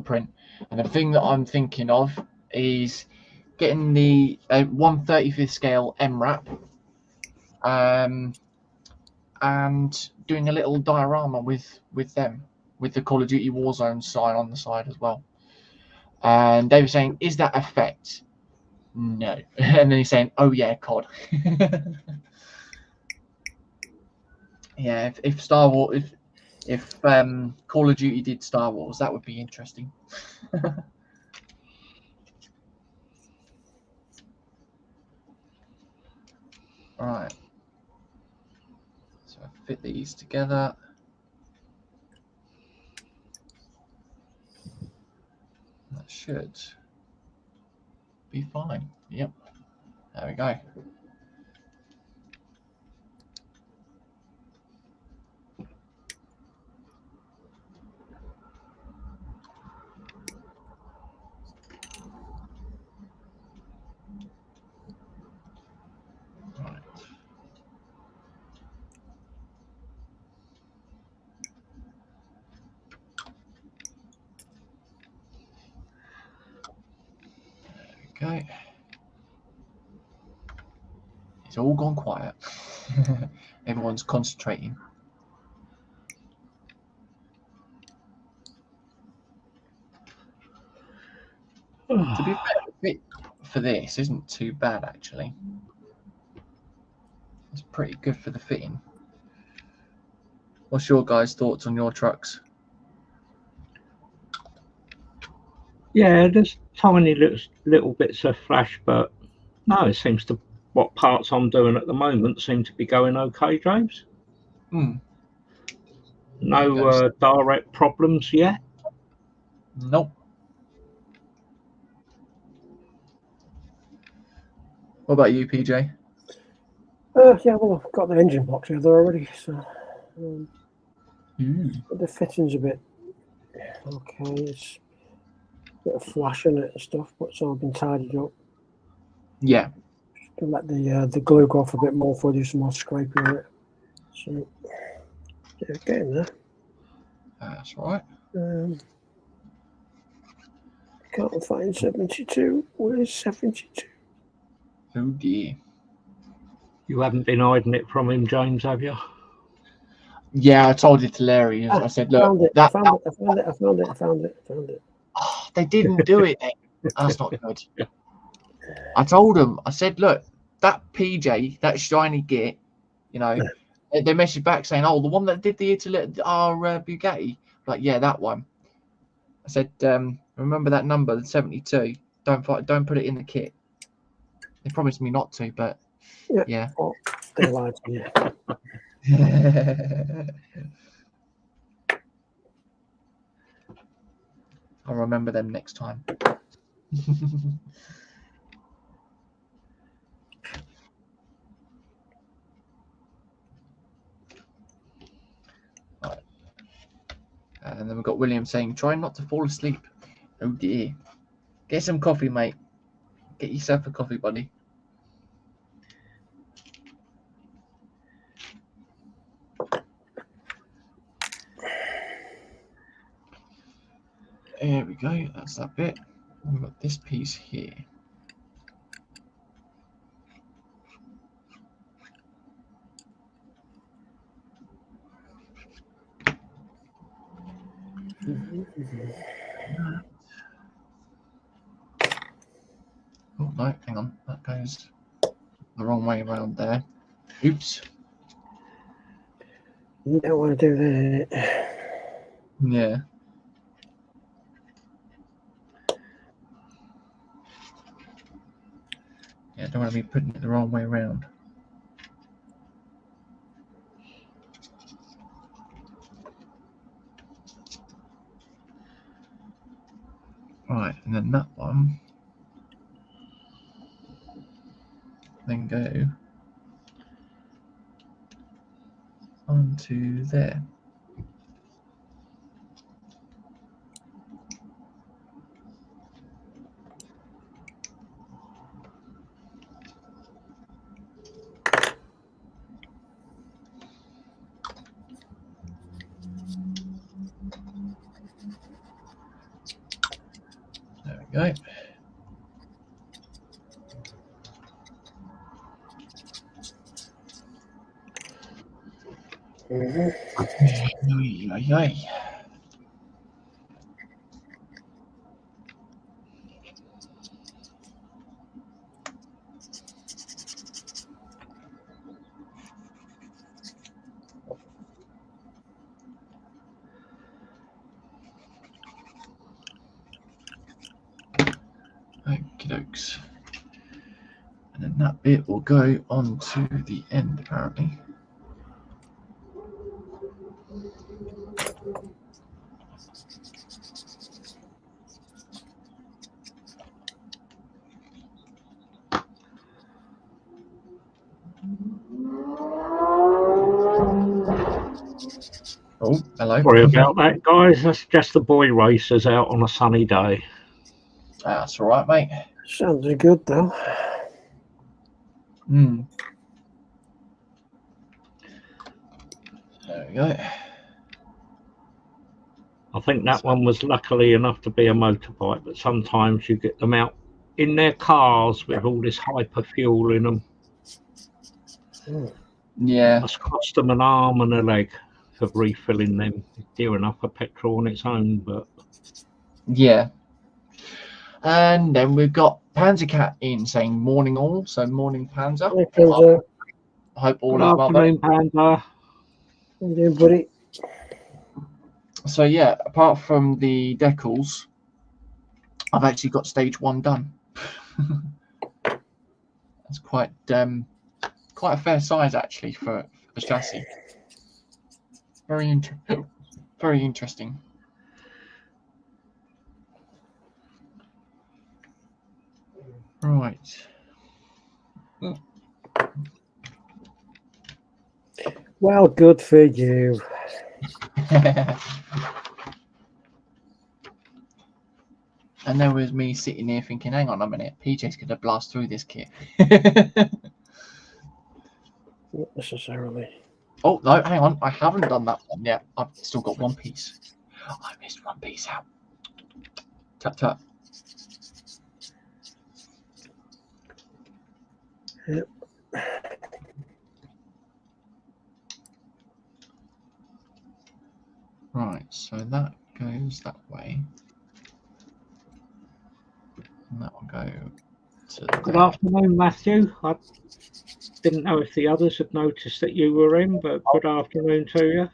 [SPEAKER 1] print. And the thing that I'm thinking of is getting the 1/35th scale MRAP, and doing a little diorama with them, with the Call of Duty Warzone sign on the side as well. And they were saying, is that effect? No. And then he's saying, oh yeah, COD. Yeah, if Star Wars, if Call of Duty did Star Wars, that would be interesting. Right. So I fit these together. That should be fine. Yep. There we go. Right. There we go. It's all gone quiet. Everyone's concentrating. To be fair, the fit for this isn't too bad actually. It's pretty good for the fitting. What's your guys' thoughts on your trucks?
[SPEAKER 3] Yeah, there's tiny little bits of flash, but no, it seems to, what parts I'm doing at the moment seem to be going okay, James. No direct problems yet.
[SPEAKER 1] Nope. What about you, PJ?
[SPEAKER 2] Yeah, well, I've got the engine box here already, so the fitting's a bit okay. It's a bit of flash in it and stuff, but it's all been tidied up.
[SPEAKER 1] Yeah.
[SPEAKER 2] To let the glue go off a bit more before I do some more scraping on it. So yeah, getting there.
[SPEAKER 1] That's right.
[SPEAKER 2] Can't find 72. Where's 72?
[SPEAKER 1] Oh dear.
[SPEAKER 3] You haven't been hiding it from him, James, have you?
[SPEAKER 1] Yeah, I told Italeri. I said, look,
[SPEAKER 2] I found it.
[SPEAKER 1] Oh, they didn't do it. That's not good. I told them, I said, look, that PJ, that shiny git, you know, they messaged back saying, oh, the one that did the Italy, our Bugatti. Like, yeah, that one. I said, remember that number, the 72. Don't put it in the kit. They promised me not to, but yeah.
[SPEAKER 2] Oh, they lied to you.
[SPEAKER 1] I'll remember them next time. Right. And then we've got William saying, try not to fall asleep. Oh dear. Get some coffee, mate. Get yourself a coffee, buddy. There we go. That's that bit. We've got this piece here. Oh no, hang on. That goes the wrong way around there. Oops.
[SPEAKER 2] You don't want to do that.
[SPEAKER 1] Yeah. Yeah, I don't want to be putting it the wrong way around. Right, and then that one. Then go onto there. There we go. Okie dokes. And then that bit will go onto the end, apparently. Oh, hello.
[SPEAKER 3] Sorry about that, guys. That's just the boy racers out on a sunny day.
[SPEAKER 1] That's all right, mate.
[SPEAKER 2] Sounds good, though.
[SPEAKER 1] There we go.
[SPEAKER 3] I think that one was luckily enough to be a motorbike, but sometimes you get them out in their cars with all this hyper fuel in them.
[SPEAKER 1] Yeah.
[SPEAKER 3] Must cost them an arm and a leg for refilling them. Dear enough for petrol on its own, but
[SPEAKER 1] Yeah. And then we've got Panzercat in saying morning all. So morning Panzer.
[SPEAKER 2] Hey, Panzer.
[SPEAKER 1] I hope all
[SPEAKER 3] good
[SPEAKER 1] is well, buddy.
[SPEAKER 3] afternoon, Panda.
[SPEAKER 2] How you doing, buddy?
[SPEAKER 1] So yeah, apart from the decals, I've actually got stage 1 done. That's quite a fair size actually for the chassis. Very interesting. Right.
[SPEAKER 2] Well, good for you.
[SPEAKER 1] And there was me sitting here thinking, hang on a minute, PJ's going to blast through this kit.
[SPEAKER 2] Not necessarily.
[SPEAKER 1] Oh, no, hang on. I haven't done that one yet. I've still got one piece. I missed one piece out. Tap, tap.
[SPEAKER 2] Yep.
[SPEAKER 1] Right, so that goes that way. And that will go to
[SPEAKER 3] Good
[SPEAKER 1] there.
[SPEAKER 3] afternoon, Matthew. I didn't know if the others had noticed that you were in, but good afternoon to you.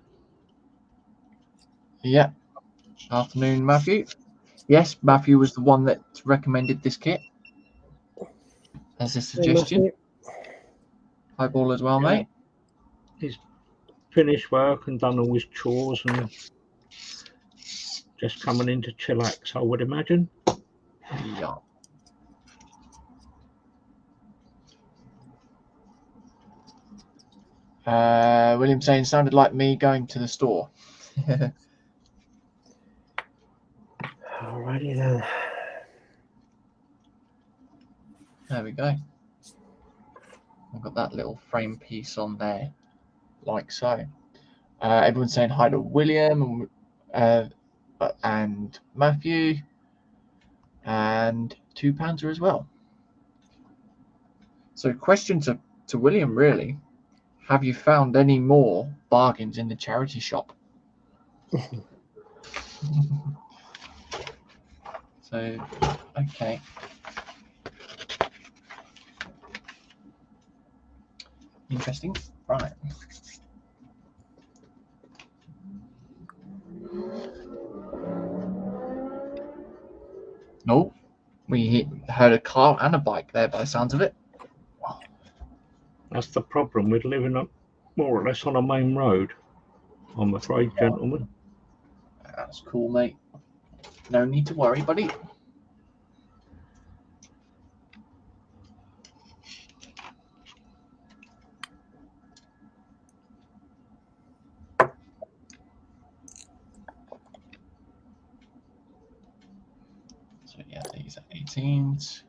[SPEAKER 1] Yeah. Afternoon, Matthew. Yes, Matthew was the one that recommended this kit as a suggestion. Hope all as well, mate.
[SPEAKER 3] He's finished work and done all his chores and just coming in to chillax, I would imagine.
[SPEAKER 1] Yeah. William saying sounded like me going to the store.
[SPEAKER 2] Alrighty then.
[SPEAKER 1] There we go. I've got that little frame piece on there, like so. Everyone's saying hi to William and Matthew and to Panzer as well. So question to William really. Have you found any more bargains in the charity shop? So, okay. Interesting. Right. No, we heard a car and a bike there by the sounds of it.
[SPEAKER 3] That's the problem with living up more or less on a main road, I'm afraid, gentlemen.
[SPEAKER 1] That's cool, mate. No need to worry, buddy. So yeah, these are 18s.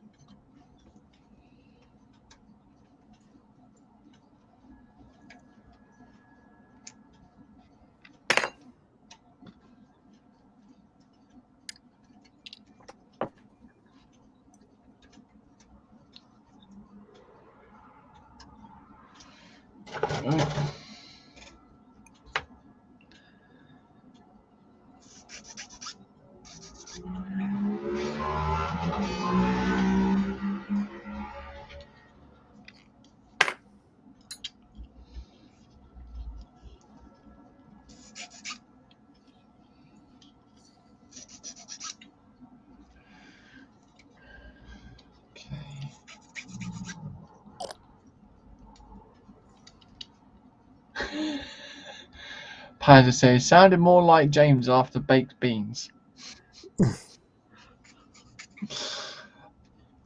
[SPEAKER 1] Panzer says, sounded more like James after baked beans.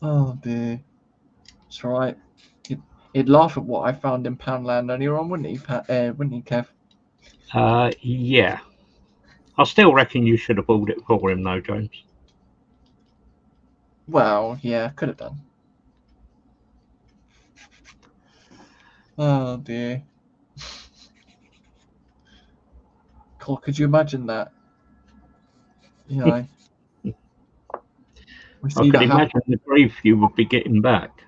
[SPEAKER 1] Oh dear. It's alright. He'd laugh at what I found in Poundland earlier on, wouldn't he, wouldn't he, Kev?
[SPEAKER 3] Yeah. I still reckon you should have bought it for him, though, James.
[SPEAKER 1] Well, yeah, could have done. Oh dear. God, could you imagine that? You know. We
[SPEAKER 3] I
[SPEAKER 1] see
[SPEAKER 3] could
[SPEAKER 1] that happen.
[SPEAKER 3] imagine the grief you would be getting back.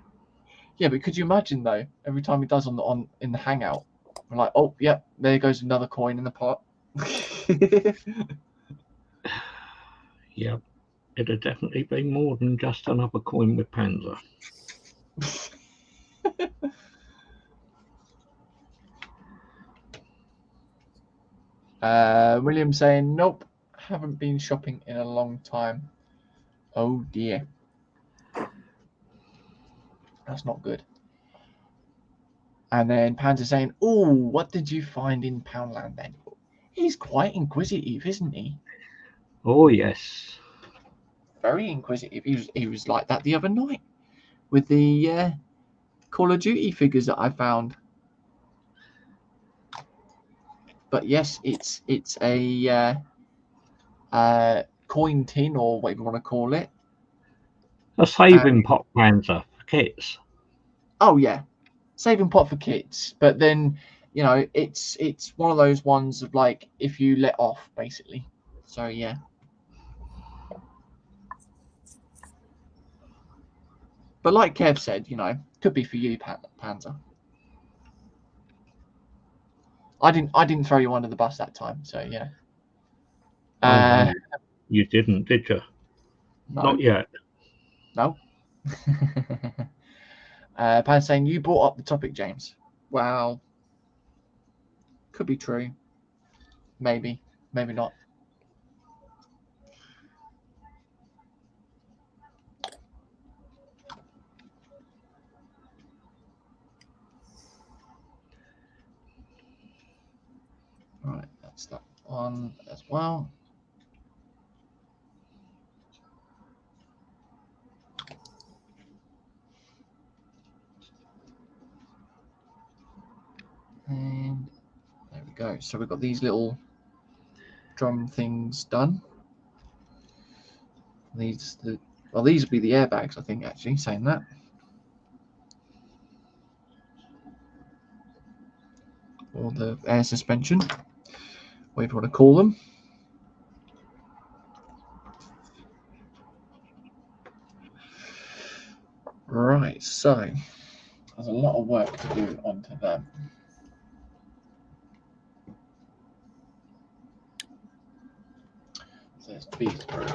[SPEAKER 1] Yeah, but could you imagine though? Every time he does in the hangout, we're like, oh, yep, there goes another coin in the pot.
[SPEAKER 3] Yeah, it'd definitely be more than just another coin with Panzer.
[SPEAKER 1] William saying, nope, haven't been shopping in a long time. Oh dear. That's not good. And then Panzer saying, oh, what did you find in Poundland then? He's quite inquisitive, isn't he?
[SPEAKER 3] Oh, yes.
[SPEAKER 1] Very inquisitive. He was like that the other night with the Call of Duty figures that I found. But yes, it's a coin tin or whatever you want to call it.
[SPEAKER 3] A saving pot Panzer for kits.
[SPEAKER 1] Oh yeah, saving pot for kids. But then it's one of those ones of like if you let off basically. So yeah. But like Kev said, could be for you, Panzer. I didn't throw you under the bus that time, so yeah.
[SPEAKER 3] Oh, no, you didn't, did you?
[SPEAKER 1] No.
[SPEAKER 3] Not yet.
[SPEAKER 1] No. Pan saying you brought up the topic, James. Well, could be true. Maybe not. Right, that's that one as well. And there we go. So we've got these little drum things done. These will be the airbags, I think, actually, saying that. Or the air suspension, whatever you want to call them. Right, so there's a lot of work to do onto them. So there's these through.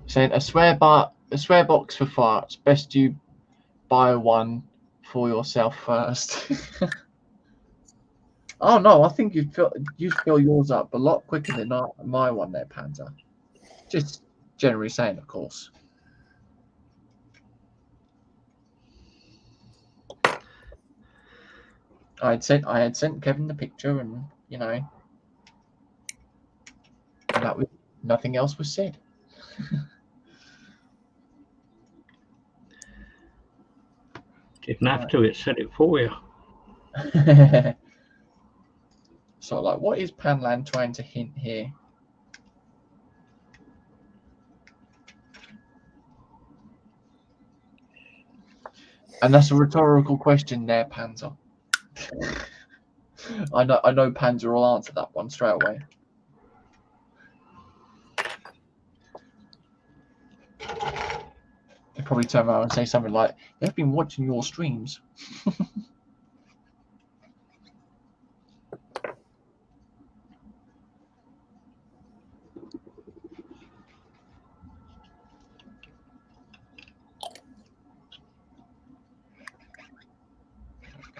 [SPEAKER 1] Saying a swear box for farts. Best you buy one for yourself first. Oh no, I think you fill yours up a lot quicker than my one there, Panzer. Just generally saying, of course. I had sent Kevin the picture, and that was nothing else was said.
[SPEAKER 3] Didn't have to, it said it for you.
[SPEAKER 1] So, like, what is Panland trying to hint here? And that's a rhetorical question there, Panzer. I know Panzer will answer that one straight away. He'll probably turn around and say something like, they've been watching your streams.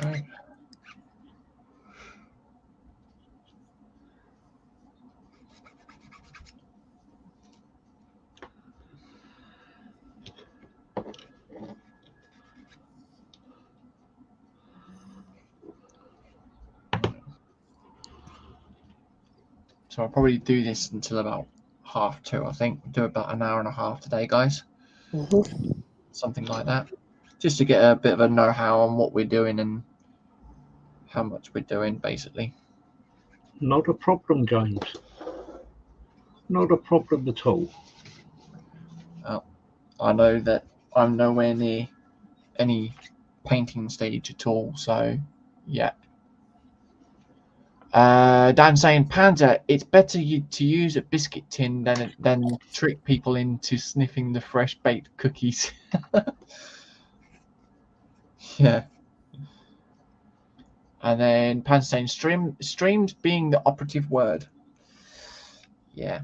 [SPEAKER 1] Okay. So I'll probably do this until about 2:30, I think. Do about an hour and a half today, guys.
[SPEAKER 2] Mm-hmm.
[SPEAKER 1] Something like that. Just to get a bit of a know-how on what we're doing and how much we're doing, basically.
[SPEAKER 3] Not a problem, James. Not a problem at all.
[SPEAKER 1] I know that I'm nowhere near any painting stage at all. So yeah. Dan saying, Panda, it's better to use a biscuit tin than trick people into sniffing the fresh baked cookies. Yeah. And then Panda saying, streams being the operative word. Yeah.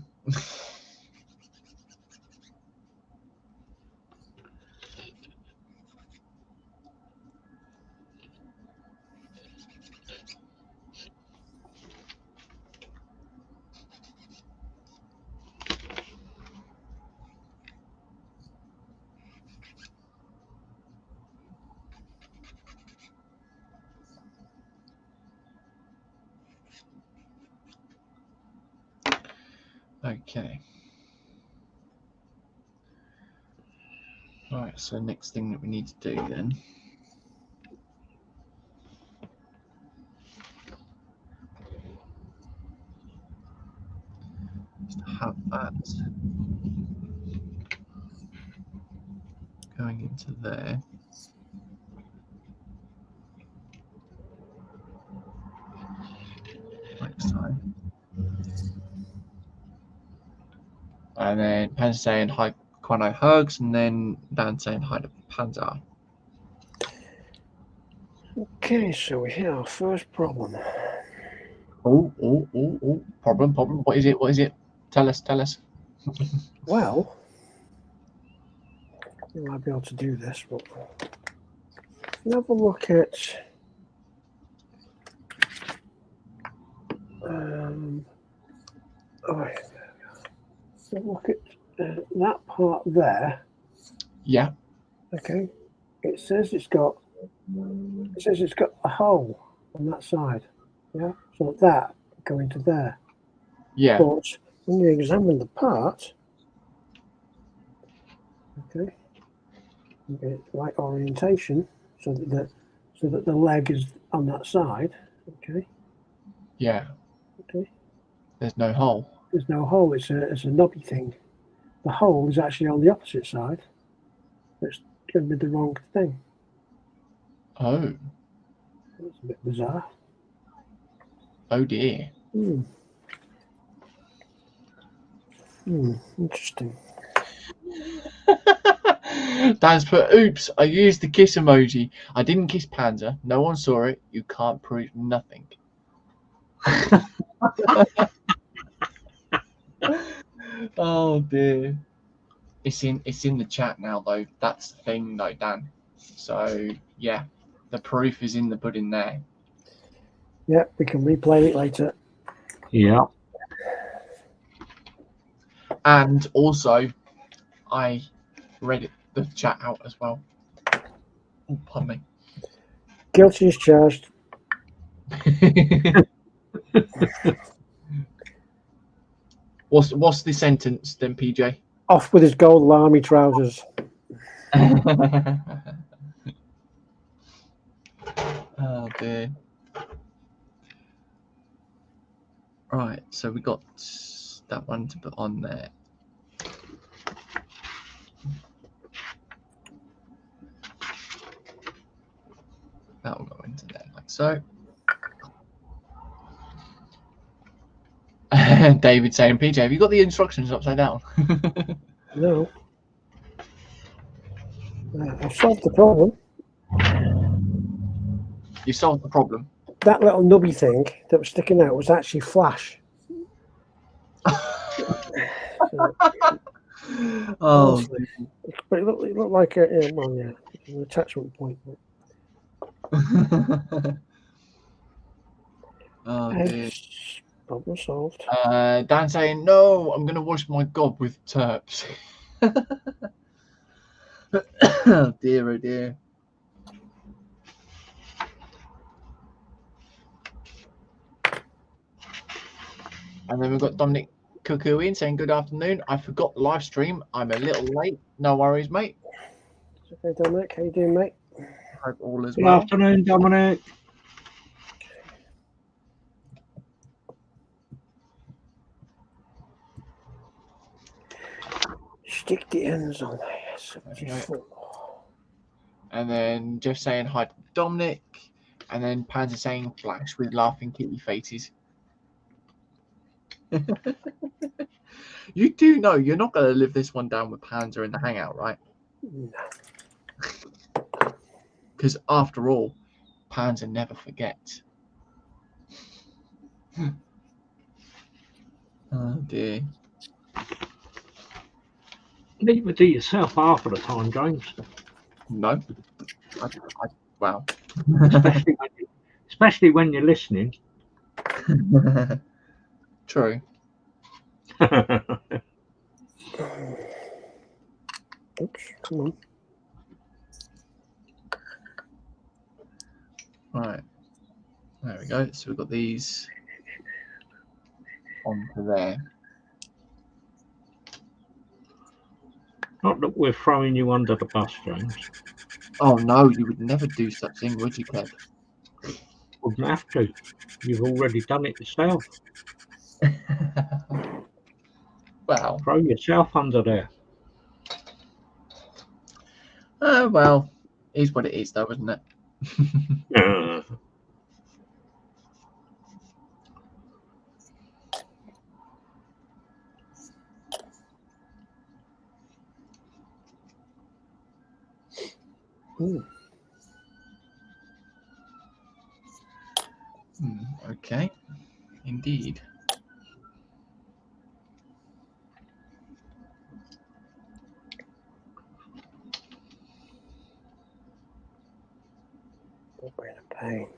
[SPEAKER 1] Okay. Right, so next thing that we need to do then is to have that going into there. Next time. And then Panda saying hi, Quano hugs, and then Dan saying hi to Panda.
[SPEAKER 2] Okay, so we hit our first problem.
[SPEAKER 1] Oh, problem. What is it? Tell us.
[SPEAKER 2] Well, you might be able to do this, but have a look at look at that part there.
[SPEAKER 1] Yeah.
[SPEAKER 2] Okay. It says it's got a hole on that side. Yeah. So that going to there.
[SPEAKER 1] Yeah.
[SPEAKER 2] But when you examine the part, okay, you get right orientation so that the leg is on that side. Okay.
[SPEAKER 1] Yeah.
[SPEAKER 2] Okay.
[SPEAKER 1] There's no hole.
[SPEAKER 2] There's no hole. It's a knobby thing. The hole is actually on the opposite side. It's going to be the wrong thing.
[SPEAKER 1] Oh.
[SPEAKER 2] That's a bit bizarre.
[SPEAKER 1] Oh dear.
[SPEAKER 2] Interesting.
[SPEAKER 1] Dan's put, oops, I used the kiss emoji. I didn't kiss Panda. No one saw it. You can't prove nothing. Oh dear. It's in the chat now though. That's the thing though, Dan. So yeah, the proof is in the pudding there.
[SPEAKER 2] Yeah, we can replay it later.
[SPEAKER 3] Yeah.
[SPEAKER 1] And also, I read the chat out as well. Oh, pardon me.
[SPEAKER 2] Guilty as charged.
[SPEAKER 1] What's the sentence then, PJ?
[SPEAKER 2] Off with his gold army trousers.
[SPEAKER 1] Oh dear. Right, so we got that one to put on there. That'll go into there like so. David saying, PJ, have you got the instructions upside down?
[SPEAKER 2] No. I've solved the problem.
[SPEAKER 1] You solved the problem.
[SPEAKER 2] That little nubby thing that was sticking out was actually flash.
[SPEAKER 1] Oh,
[SPEAKER 2] but it looked like an attachment point.
[SPEAKER 1] Oh dear.
[SPEAKER 2] Problem solved.
[SPEAKER 1] Dan saying, no, I'm gonna wash my gob with terps. Oh dear, oh dear. And then we've got Dominic Cuckooing saying, good afternoon. I forgot the live stream. I'm a little late. No worries, mate.
[SPEAKER 2] Okay, Dominic, how you doing, mate?
[SPEAKER 1] Hope all is
[SPEAKER 3] Good
[SPEAKER 1] well.
[SPEAKER 3] afternoon, Dominic.
[SPEAKER 2] Stick the ends on there. 74.
[SPEAKER 1] And then Jeff saying hi to Dominic. And then Panzer saying flash with laughing kitty faces. You do know you're not going to live this one down with Panzer in the hangout, right?
[SPEAKER 2] No.
[SPEAKER 1] Because after all, Panzer never forgets. Oh dear.
[SPEAKER 3] Neither do yourself half of the time, James.
[SPEAKER 1] No. Wow.
[SPEAKER 3] Especially when you're listening.
[SPEAKER 1] True.
[SPEAKER 2] Oops, come on.
[SPEAKER 1] Right. There we go. So we've got these onto there.
[SPEAKER 3] Not that we're throwing you under the bus, James.
[SPEAKER 1] Oh no, you would never do such thing, would you, Kev?
[SPEAKER 3] Wouldn't have to. You've already done it yourself.
[SPEAKER 1] Well.
[SPEAKER 3] Throw yourself under there.
[SPEAKER 1] Well, is what it is, though, isn't it? Okay, indeed.
[SPEAKER 2] We're in a pain.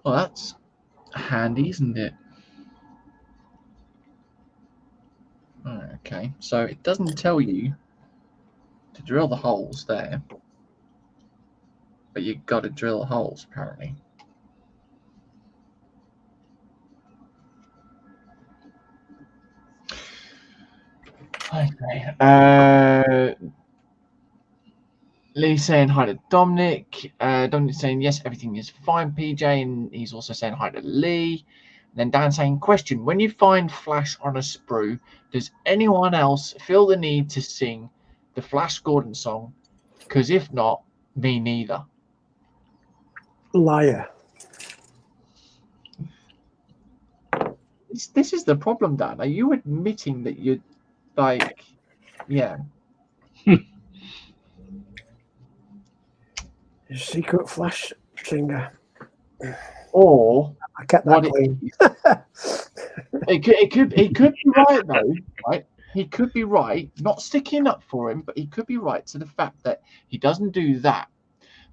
[SPEAKER 1] Well, that's handy, isn't it? Okay, so it doesn't tell you to drill the holes there, but you've got to drill the holes, apparently. Okay. Lee saying hi to Dominic. Dominic saying yes, everything is fine, PJ, and he's also saying hi to Lee. And then Dan saying, question, when you find Flash on a sprue, does anyone else feel the need to sing the Flash Gordon song? Because if not, me neither.
[SPEAKER 2] Liar.
[SPEAKER 1] This is the problem, Dan. Are you admitting that you're like, yeah.
[SPEAKER 2] Secret Flash singer.
[SPEAKER 1] Or
[SPEAKER 2] I kept that clean.
[SPEAKER 1] It could be right though, right? He could be right, not sticking up for him, but he could be right to the fact that he doesn't do that.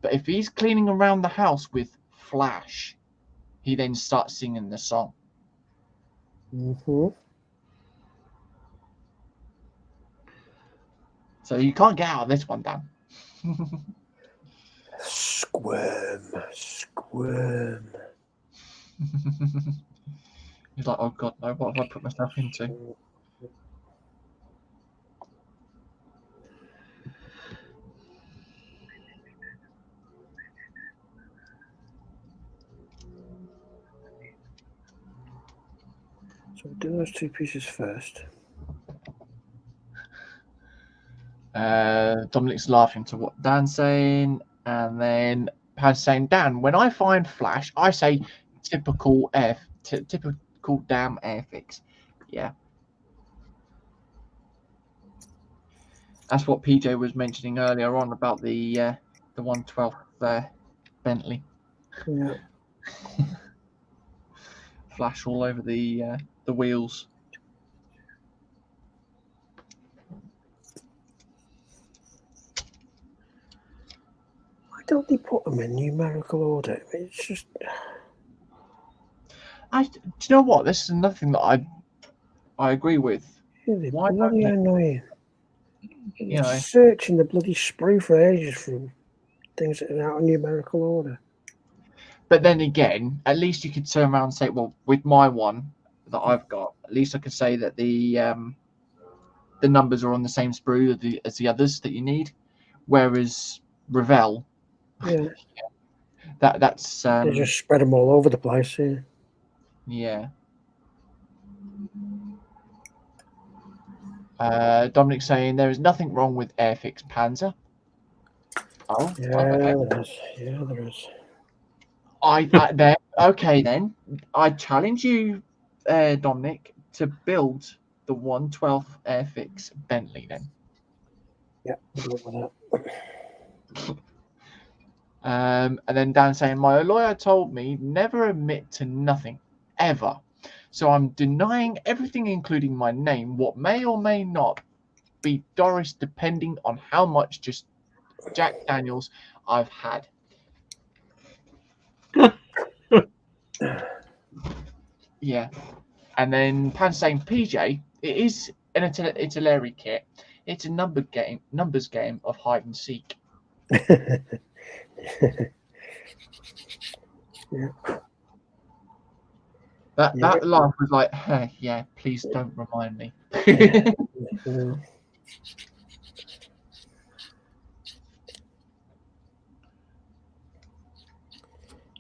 [SPEAKER 1] But if he's cleaning around the house with Flash, he then starts singing the song.
[SPEAKER 2] Mm-hmm.
[SPEAKER 1] So you can't get out of this one, Dan.
[SPEAKER 2] Squirm.
[SPEAKER 1] He's like, oh God, no, what have I put myself into?
[SPEAKER 2] So we'll do those two pieces first.
[SPEAKER 1] Dominic's laughing to what Dan's saying, and then Paz saying, Dan, when I find Flash, I say typical damn airfix. Yeah. That's what PJ was mentioning earlier on about the 112 Bentley.
[SPEAKER 2] Yeah.
[SPEAKER 1] Flash all over the wheels.
[SPEAKER 2] Why don't they put them in numerical order? It's just.
[SPEAKER 1] Do you know what? This is another thing that I agree with.
[SPEAKER 2] Really
[SPEAKER 1] Why
[SPEAKER 2] bloody annoying.
[SPEAKER 1] You know,
[SPEAKER 2] searching the bloody sprue for ages for things that are out of numerical order.
[SPEAKER 1] But then again, at least you could turn around and say, well, with my one that I've got, at least I could say that the numbers are on the same sprue as the others that you need. Whereas Revell,
[SPEAKER 2] yeah,
[SPEAKER 1] that's
[SPEAKER 2] they just spread them all over the place. Yeah.
[SPEAKER 1] Yeah. Dominic saying there is nothing wrong with Airfix Panzer. Oh,
[SPEAKER 2] Yeah,
[SPEAKER 1] okay.
[SPEAKER 2] there is. Yeah, there is.
[SPEAKER 1] There. Okay, then I challenge you, Dominic, to build the 1/12 Airfix Bentley. Then.
[SPEAKER 2] Yeah, good luck with that.
[SPEAKER 1] And then Dan saying, my lawyer told me never admit to nothing, ever. So I'm denying everything, including my name, what may or may not be Doris, depending on how much just Jack Daniels I've had. Yeah. And then Pan saying, PJ, it is an Italeri kit. It's a numbers game of hide and seek.
[SPEAKER 2] Yeah.
[SPEAKER 1] That laugh was like, yeah, please don't remind me.
[SPEAKER 2] Yeah.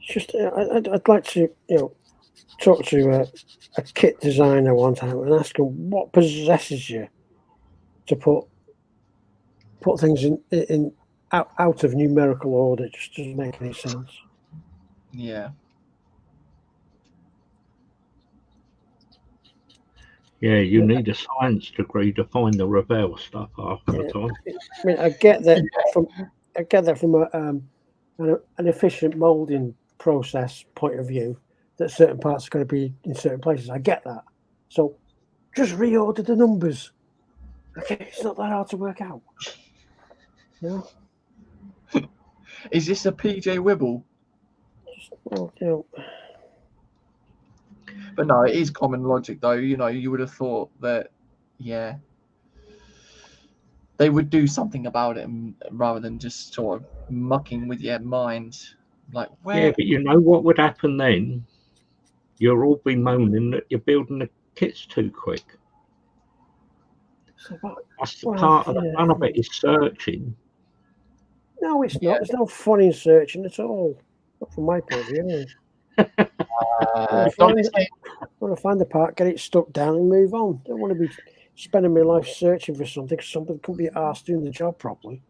[SPEAKER 2] Just, I'd like to, talk to a kit designer one time and ask him what possesses you to put things in out of numerical order. It just doesn't make any sense.
[SPEAKER 1] Yeah.
[SPEAKER 3] Yeah, you need a science degree to find the Revell stuff half the time.
[SPEAKER 2] I mean, I get that from an efficient molding process point of view, that certain parts are going to be in certain places. I get that. So just reorder the numbers. Okay, it's not that hard to work out. No.
[SPEAKER 1] Is this a PJ Wibble?
[SPEAKER 2] Well,
[SPEAKER 1] But no, it is common logic, though. You would have thought that, yeah, they would do something about it rather than just sort of mucking with your mind. Like, where?
[SPEAKER 3] Yeah, but you know what would happen then? You'll all be moaning that you're building the kits too quick. That's the part of the fun of it is searching.
[SPEAKER 2] No, it's not. There's no fun in searching at all. Not from my point of view. Anyway. I want to find the part, get it stuck down, and move on. Don't want to be spending my life searching for something because something couldn't be asked doing the job properly.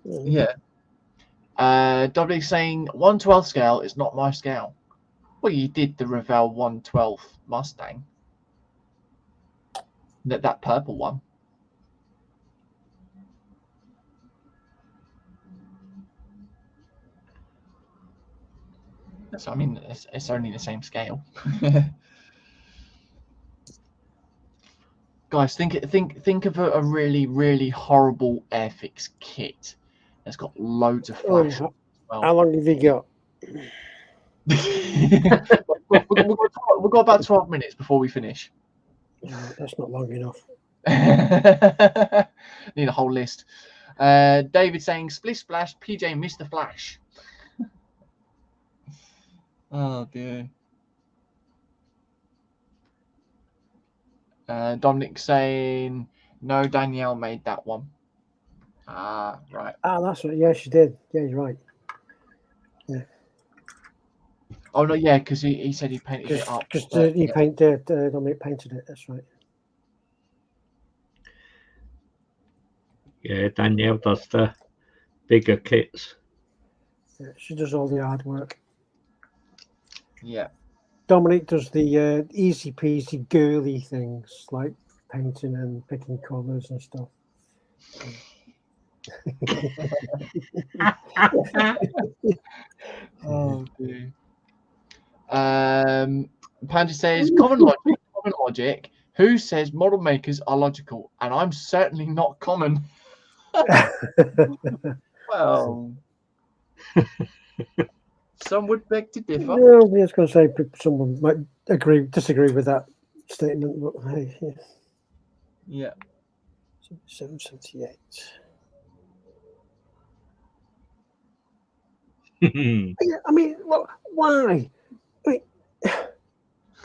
[SPEAKER 1] Yeah. Dominic saying 1/12 scale is not my scale. Well, you did the Revell 1/12 Mustang. That purple one. So I mean, it's only the same scale. Guys, think of a really, really horrible Airfix kit that's got loads of flash.
[SPEAKER 2] How long have you got?
[SPEAKER 1] We've got about 12 minutes before we finish.
[SPEAKER 2] That's not long enough.
[SPEAKER 1] Need a whole list. David saying, Splish Splash, PJ Mr. Flash. Oh, dear. Dominic saying, no, Danielle made that one. Ah, right.
[SPEAKER 2] Ah, that's right. Yeah, she did. Yeah, you're right. Yeah.
[SPEAKER 1] Oh, no, yeah, because he said he painted it up.
[SPEAKER 2] Because Dominic painted it. That's right.
[SPEAKER 3] Yeah, Danielle does the bigger kits.
[SPEAKER 2] Yeah, she does all the hard work.
[SPEAKER 1] Yeah.
[SPEAKER 2] Dominic does the easy peasy girly things like painting and picking colours and stuff.
[SPEAKER 1] Oh, dear. Panda says, common logic. Who says model makers are logical? And I'm certainly not common. Well, some would beg to differ.
[SPEAKER 2] No, I was going to say someone might disagree with that statement, but hey,
[SPEAKER 1] yeah.
[SPEAKER 2] 778. I mean, well, why? I mean,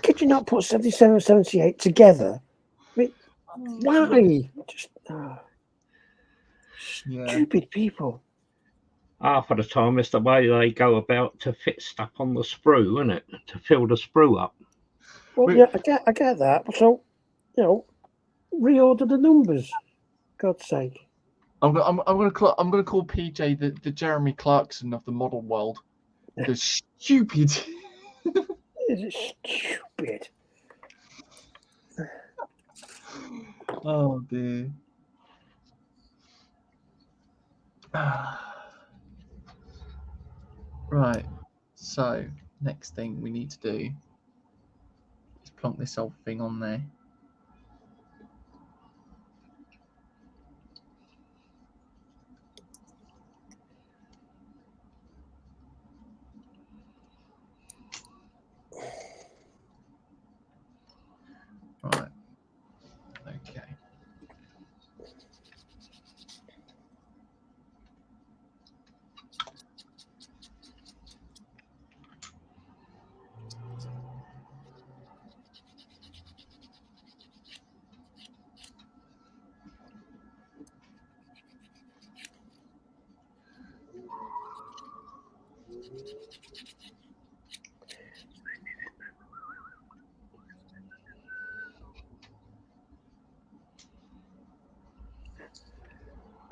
[SPEAKER 2] could you not put 77 and 78 together? I mean, why? Just stupid people.
[SPEAKER 3] Half of the time, it's the way they go about to fit stuff on the sprue, isn't it? To fill the sprue up.
[SPEAKER 2] Well, yeah, I get that. So, reorder the numbers. God's sake.
[SPEAKER 1] I'm gonna call PJ the Jeremy Clarkson of the model world. The stupid.
[SPEAKER 2] Is it stupid?
[SPEAKER 1] Oh dear. Right. So next thing we need to do is plonk this whole thing on there. Right. Okay.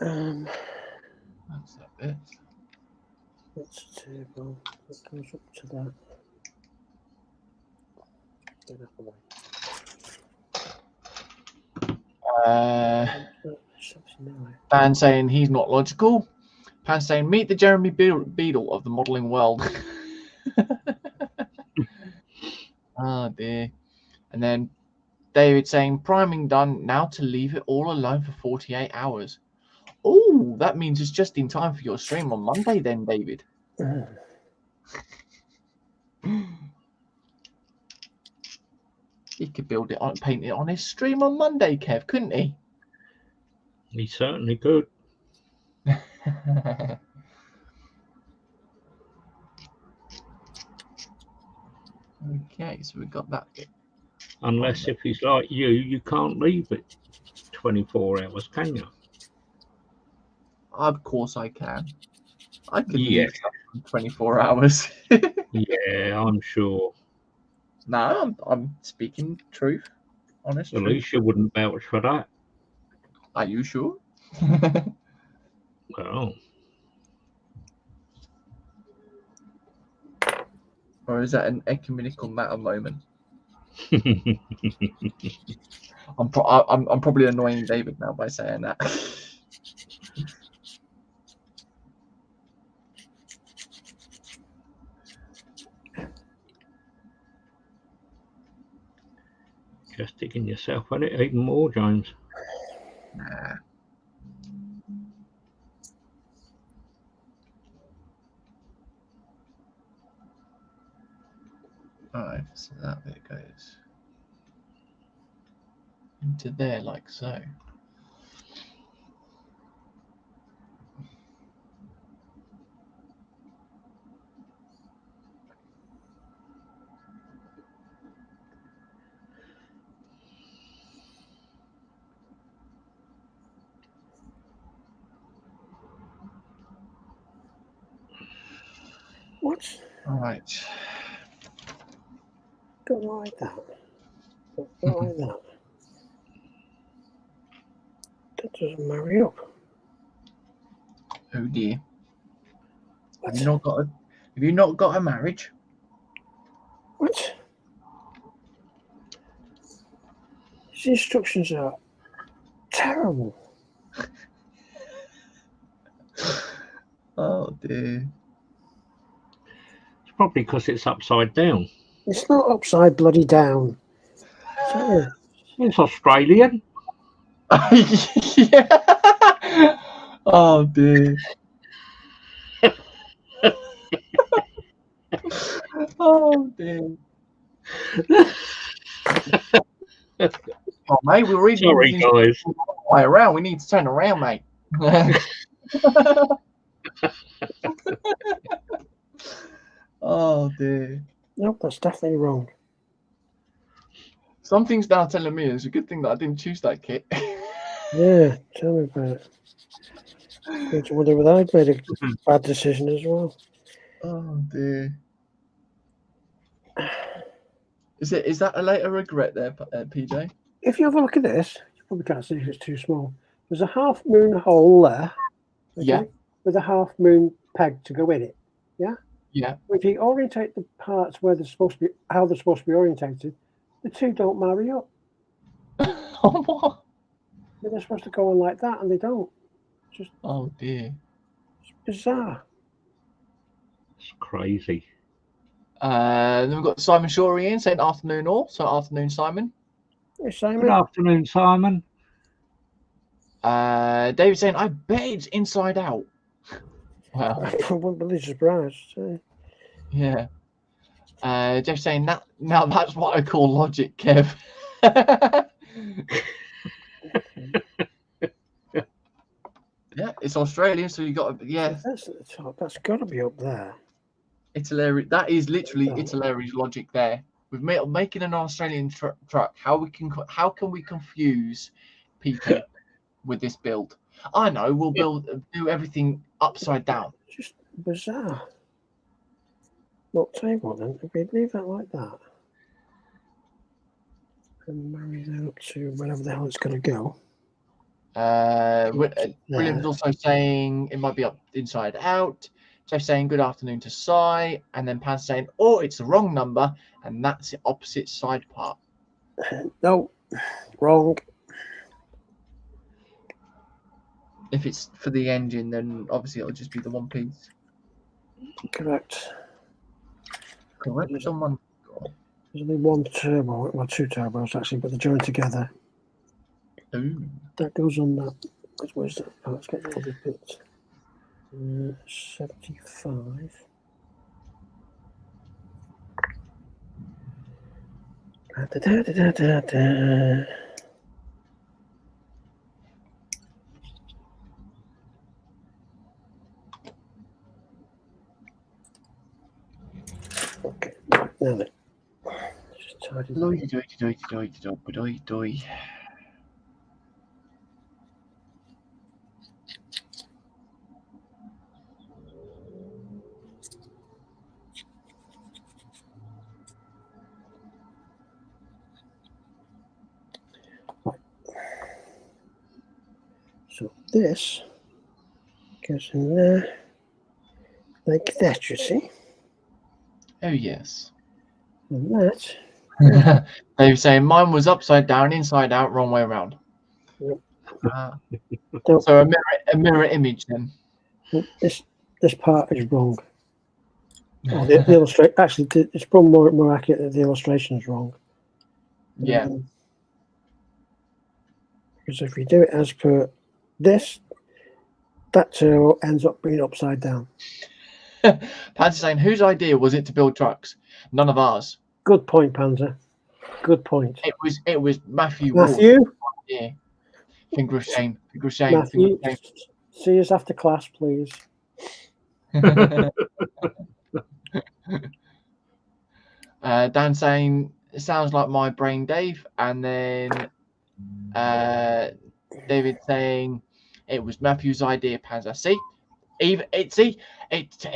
[SPEAKER 1] That's that bit.
[SPEAKER 2] That's the table. That goes up to that. Get that away.
[SPEAKER 1] Pan saying he's not logical. Pan saying meet the Jeremy Beadle of the modelling world. Oh dear. And then David saying priming done. Now to leave it all alone for 48 hours. Oh, that means it's just in time for your stream on Monday then, David. He could build it on, paint it on his stream on Monday, Kev, couldn't he?
[SPEAKER 3] He certainly could.
[SPEAKER 1] Okay, so we've got that bit.
[SPEAKER 3] Unless if he's like you can't leave it 24 hours, can you?
[SPEAKER 1] Of course I can. I can
[SPEAKER 3] Yeah.
[SPEAKER 1] leave stuff in 24 hours.
[SPEAKER 3] Yeah, I'm sure.
[SPEAKER 1] No, I'm speaking truth. Honest
[SPEAKER 3] At
[SPEAKER 1] truth.
[SPEAKER 3] least you wouldn't vouch for that.
[SPEAKER 1] Are you sure?
[SPEAKER 3] Well,
[SPEAKER 1] Or is that an ecumenical matter moment? I'm probably annoying David now by saying that.
[SPEAKER 3] just digging yourself at it even more, James.
[SPEAKER 1] Nah. Alright, so that bit goes into there like so.
[SPEAKER 2] What?
[SPEAKER 1] Alright.
[SPEAKER 2] Go like that. Go like that. That doesn't marry up.
[SPEAKER 1] Oh dear.
[SPEAKER 2] What?
[SPEAKER 1] Have you not got a marriage?
[SPEAKER 2] What? These instructions are terrible.
[SPEAKER 1] Oh dear.
[SPEAKER 3] It's probably because it's upside down.
[SPEAKER 2] It's not upside bloody down. Sorry.
[SPEAKER 3] It's Australian.
[SPEAKER 1] Yeah. Oh dear. Oh dear. Oh mate, we're reading.
[SPEAKER 3] Sorry, guys.
[SPEAKER 1] Way around. We need to turn around, mate. Oh dear.
[SPEAKER 2] Nope, that's definitely wrong.
[SPEAKER 1] Something's now telling me it's a good thing that I didn't choose that kit.
[SPEAKER 2] Yeah, tell me about it. Going to wonder whether I'd made a bad decision as well.
[SPEAKER 1] Oh dear. Is that a later regret there, PJ?
[SPEAKER 2] If you have a look at this, we can't see if it's too small. There's a half moon hole there. Okay,
[SPEAKER 1] Yeah.
[SPEAKER 2] with a half moon peg to go in it. Yeah.
[SPEAKER 1] Yeah.
[SPEAKER 2] If you orientate the parts where they're supposed to be, how they're supposed to be orientated, the two don't marry up.
[SPEAKER 1] What?
[SPEAKER 2] They're supposed to go on like that, and they don't. Just
[SPEAKER 1] Oh dear.
[SPEAKER 2] bizarre.
[SPEAKER 3] It's crazy.
[SPEAKER 1] Then we've got Simon Shorey in saying afternoon all. So afternoon, Simon.
[SPEAKER 2] Hey,
[SPEAKER 3] Good
[SPEAKER 2] Simon.
[SPEAKER 3] afternoon, Simon.
[SPEAKER 1] David saying, I bet it's inside out. Well,
[SPEAKER 2] I wouldn't believe surprised.
[SPEAKER 1] yeah. Jeff saying that now that's what I call logic, Kev. Yeah, it's Australian, so you got to, yeah.
[SPEAKER 2] That's at the top. That's got to be up there.
[SPEAKER 1] Italeri, that is literally
[SPEAKER 2] Oh.
[SPEAKER 1] Italeri's logic there. With making an Australian truck, how can we confuse people with this build? I know we'll do everything upside down.
[SPEAKER 2] Just bizarre. Well, tell you what then, if we leave that like that and marry that up to wherever the hell it's going to go.
[SPEAKER 1] William's also saying it might be up inside out. Jeff saying good afternoon to Sai, and then Pan saying, oh, it's the wrong number, and that's the opposite side part.
[SPEAKER 2] No, wrong.
[SPEAKER 1] If it's for the engine, then obviously it'll just be the one piece.
[SPEAKER 2] Correct.
[SPEAKER 1] Correct. Someone.
[SPEAKER 2] There's only one turbo, well, two turbos actually, but they're joined together.
[SPEAKER 1] Ooh.
[SPEAKER 2] That goes on that. Where's that? Oh, let's get the other bits. 75. Da. Okay, now then. Just tidy that. So this goes in there like that, you see?
[SPEAKER 1] Oh yes.
[SPEAKER 2] And that.
[SPEAKER 1] They were saying mine was upside down, inside out, wrong way around.
[SPEAKER 2] Yep.
[SPEAKER 1] So a mirror image then.
[SPEAKER 2] This part is wrong. Oh, the illustration, actually, it's probably more accurate that the illustration is wrong.
[SPEAKER 1] Yeah.
[SPEAKER 2] Because if we do it as per this, that turbo ends up being upside down.
[SPEAKER 1] Panzer saying, whose idea was it to build trucks? None of ours.
[SPEAKER 2] Good point, Panzer. Good point.
[SPEAKER 1] It was Matthew.
[SPEAKER 2] Matthew?
[SPEAKER 1] Yeah. Finger of shame. Finger of shame.
[SPEAKER 2] Matthew,
[SPEAKER 1] finger of shame.
[SPEAKER 2] see us after class, please.
[SPEAKER 1] Dan saying, it sounds like my brain, Dave. And then David saying, it was Matthew's idea, Panzer. See? It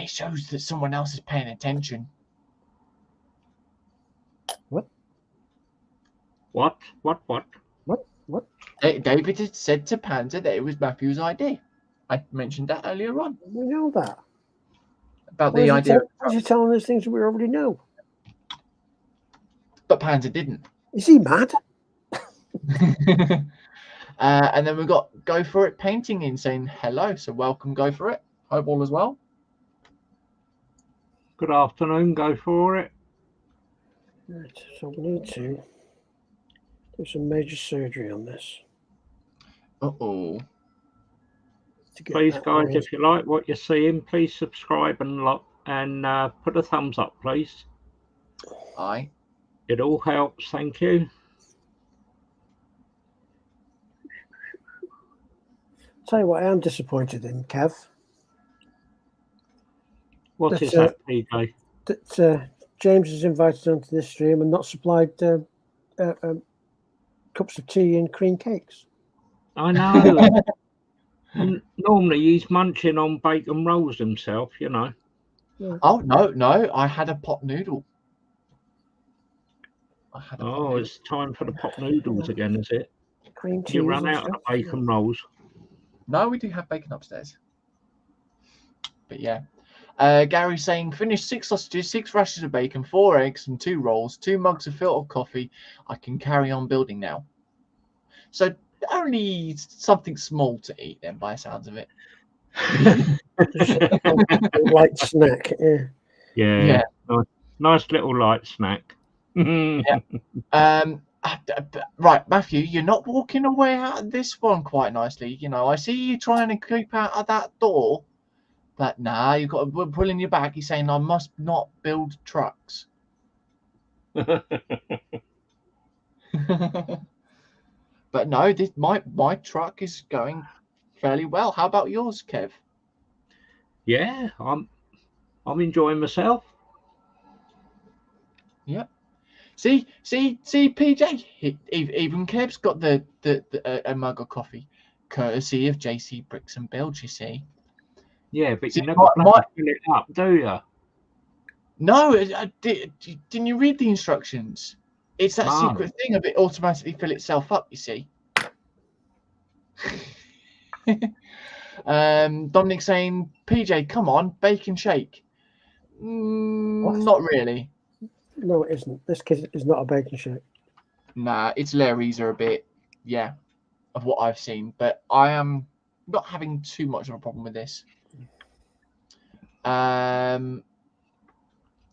[SPEAKER 1] shows that someone else is paying attention.
[SPEAKER 3] What?
[SPEAKER 1] David had said to Panzer that it was Matthew's idea. I mentioned that earlier on.
[SPEAKER 2] We know that.
[SPEAKER 1] About the idea.
[SPEAKER 2] Why is he telling us things that we already know?
[SPEAKER 1] But Panzer didn't.
[SPEAKER 2] Is he mad?
[SPEAKER 1] And then we've got Go For It Painting in saying hello. So welcome, Go For It. Hope all as well.
[SPEAKER 3] Good afternoon, Go For It.
[SPEAKER 2] Right, so we need to do some major surgery on this.
[SPEAKER 1] Uh-oh.
[SPEAKER 3] Please, guys, if you like what you're seeing, please subscribe and put a thumbs up, please.
[SPEAKER 1] Aye.
[SPEAKER 3] It all helps. Thank you.
[SPEAKER 2] Tell you what I am disappointed in, Kev.
[SPEAKER 3] What is that, PJ?
[SPEAKER 2] That James is invited onto this stream and not supplied cups of tea and cream cakes.
[SPEAKER 3] I know. Normally he's munching on bacon rolls himself, you know.
[SPEAKER 2] Yeah.
[SPEAKER 1] Oh, no. I had a pot noodle.
[SPEAKER 3] It's time for the pot noodles again, is it?
[SPEAKER 2] Cream
[SPEAKER 3] You
[SPEAKER 2] cheese
[SPEAKER 3] run
[SPEAKER 2] and
[SPEAKER 3] out of
[SPEAKER 2] stuff.
[SPEAKER 3] the bacon rolls.
[SPEAKER 1] No, we do have bacon upstairs. But yeah. Gary's saying, finish 6 sausages, 6 rashers of bacon, 4 eggs, and 2 rolls, 2 mugs of filtered coffee. I can carry on building now. So only something small to eat then, by the sounds of it.
[SPEAKER 2] Light snack. Yeah.
[SPEAKER 3] Yeah. Nice little light snack.
[SPEAKER 1] Yeah. Right, Matthew, you're not walking away out of this one quite nicely. You know, I see you trying to creep out of that door, but nah, you've got to pull in your back. You're saying I must not build trucks. But no, my truck is going fairly well. How about yours, Kev?
[SPEAKER 3] Yeah, I'm enjoying myself.
[SPEAKER 1] Yep. See, PJ. Even Kev's got the a mug of coffee, courtesy of JC Bricks and Builds. You see.
[SPEAKER 3] Yeah, but
[SPEAKER 1] See,
[SPEAKER 3] you never fill it up, do you?
[SPEAKER 1] No, didn't you read the instructions? It's that secret thing of it automatically fill itself up. You see. Dominic saying, PJ, come on, bake and shake. Not really.
[SPEAKER 2] No, it isn't. This kit is not a bacon shake.
[SPEAKER 1] Nah, Italerys are a bit, yeah, of what I've seen, but I am not having too much of a problem with this. Dan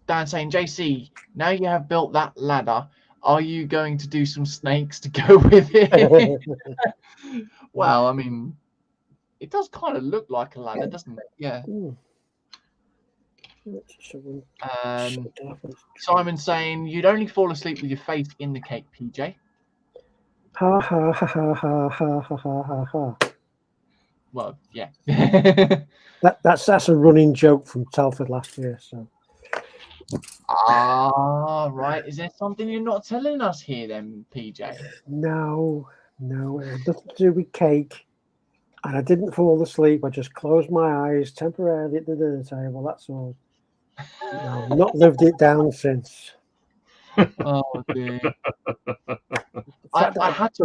[SPEAKER 1] saying, JC, now you have built that ladder, are you going to do some snakes to go with it? Well, I mean, it does kind of look like a ladder, doesn't it? Yeah. Simon saying, you'd only fall asleep with your face in the cake, PJ.
[SPEAKER 2] Ha ha ha ha ha ha ha ha ha.
[SPEAKER 1] Well, yeah.
[SPEAKER 2] That's a running joke from Telford last year. So.
[SPEAKER 1] Right. Is there something you're not telling us here, then, PJ?
[SPEAKER 2] No, it had nothing to do with cake, and I didn't fall asleep. I just closed my eyes temporarily at the dinner table. That's all. I've not lived it down since.
[SPEAKER 1] Oh dear.
[SPEAKER 2] The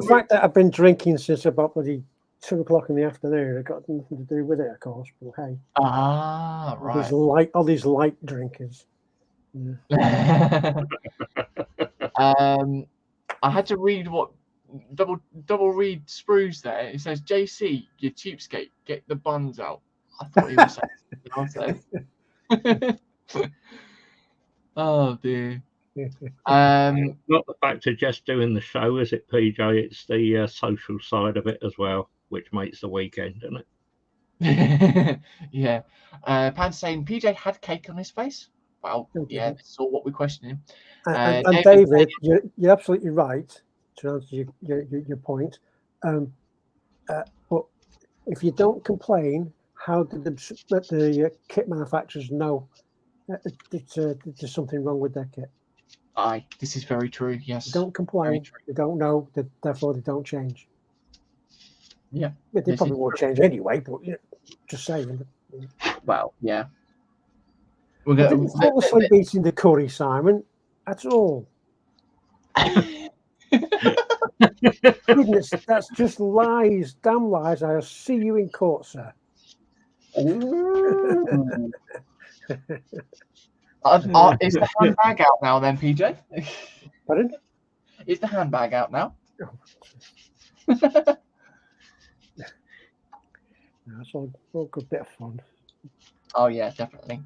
[SPEAKER 2] fact that I've been drinking since about bloody 2 o'clock in the afternoon, it got nothing to do with it, of course. But hey,
[SPEAKER 1] right.
[SPEAKER 2] All these light drinkers.
[SPEAKER 1] Yeah. I had to read what double read sprues there. It says, JC, you cheapskate, get the buns out. I thought he was saying something else. Oh dear.
[SPEAKER 3] Not the fact of just doing the show, is it, PJ? It's the social side of it as well, which makes the weekend, doesn't
[SPEAKER 1] it? Yeah. Pan saying PJ had cake on his face. Well, yeah, that's all what we're questioning.
[SPEAKER 2] And David, you're absolutely right to answer your point. But if you don't complain, how did the kit manufacturers know that there's something wrong with their kit?
[SPEAKER 1] Aye, this is very true. Yes.
[SPEAKER 2] They don't complain. They don't know. Therefore, they don't change.
[SPEAKER 1] Yeah.
[SPEAKER 2] They probably won't change anyway. But just saying.
[SPEAKER 1] Well, yeah.
[SPEAKER 2] I didn't fall asleep eating the curry, Simon, at all. Goodness, that's just lies, damn lies. I'll see you in court, sir.
[SPEAKER 1] Is the handbag out now then, PJ?
[SPEAKER 2] Pardon?
[SPEAKER 1] Is the handbag out now?
[SPEAKER 2] That's all a good bit of fun.
[SPEAKER 1] Oh yeah, definitely.